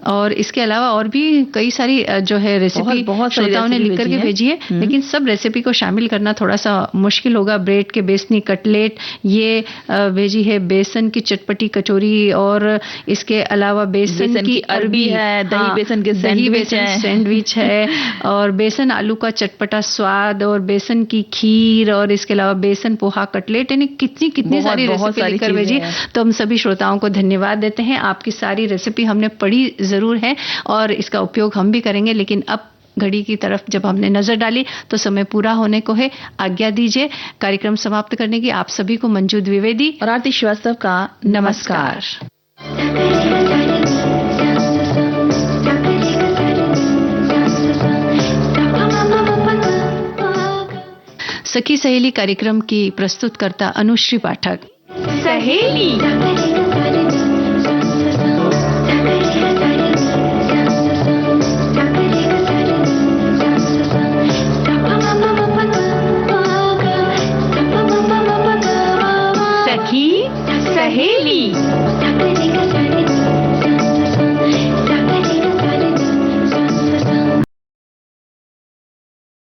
और इसके अलावा और भी कई सारी जो है रेसिपी बहुत सारी श्रोताओं ने लिख करके भेजी है, लेकिन सब रेसिपी को शामिल करना थोड़ा सा मुश्किल होगा। ब्रेड के बेसनी कटलेट ये भेजी है, बेसन की चटपटी कचौरी, और इसके अलावा बेसन की अरबी है, दही बेसन के सैंडविच है, और बेसन आलू का चटपटा स्वाद, और बेसन की खीर, और इसके अलावा बेसन पोहा कटलेट, यानी कितनी सारी रेसिपी लिखकर भेजी। तो हम सभी श्रोताओं को धन्यवाद देते हैं। आपकी सारी रेसिपी हमने पढ़ी जरूर है और इसका उपयोग हम भी करेंगे, लेकिन अब घड़ी की तरफ जब हमने नजर डाली तो समय पूरा होने को है। आज्ञा दीजिए कार्यक्रम समाप्त करने की। आप सभी को मंजू द्विवेदी और आरती श्रीवास्तव का नमस्कार। सखी सहेली कार्यक्रम की प्रस्तुतकर्ता अनुश्री पाठक। सहेली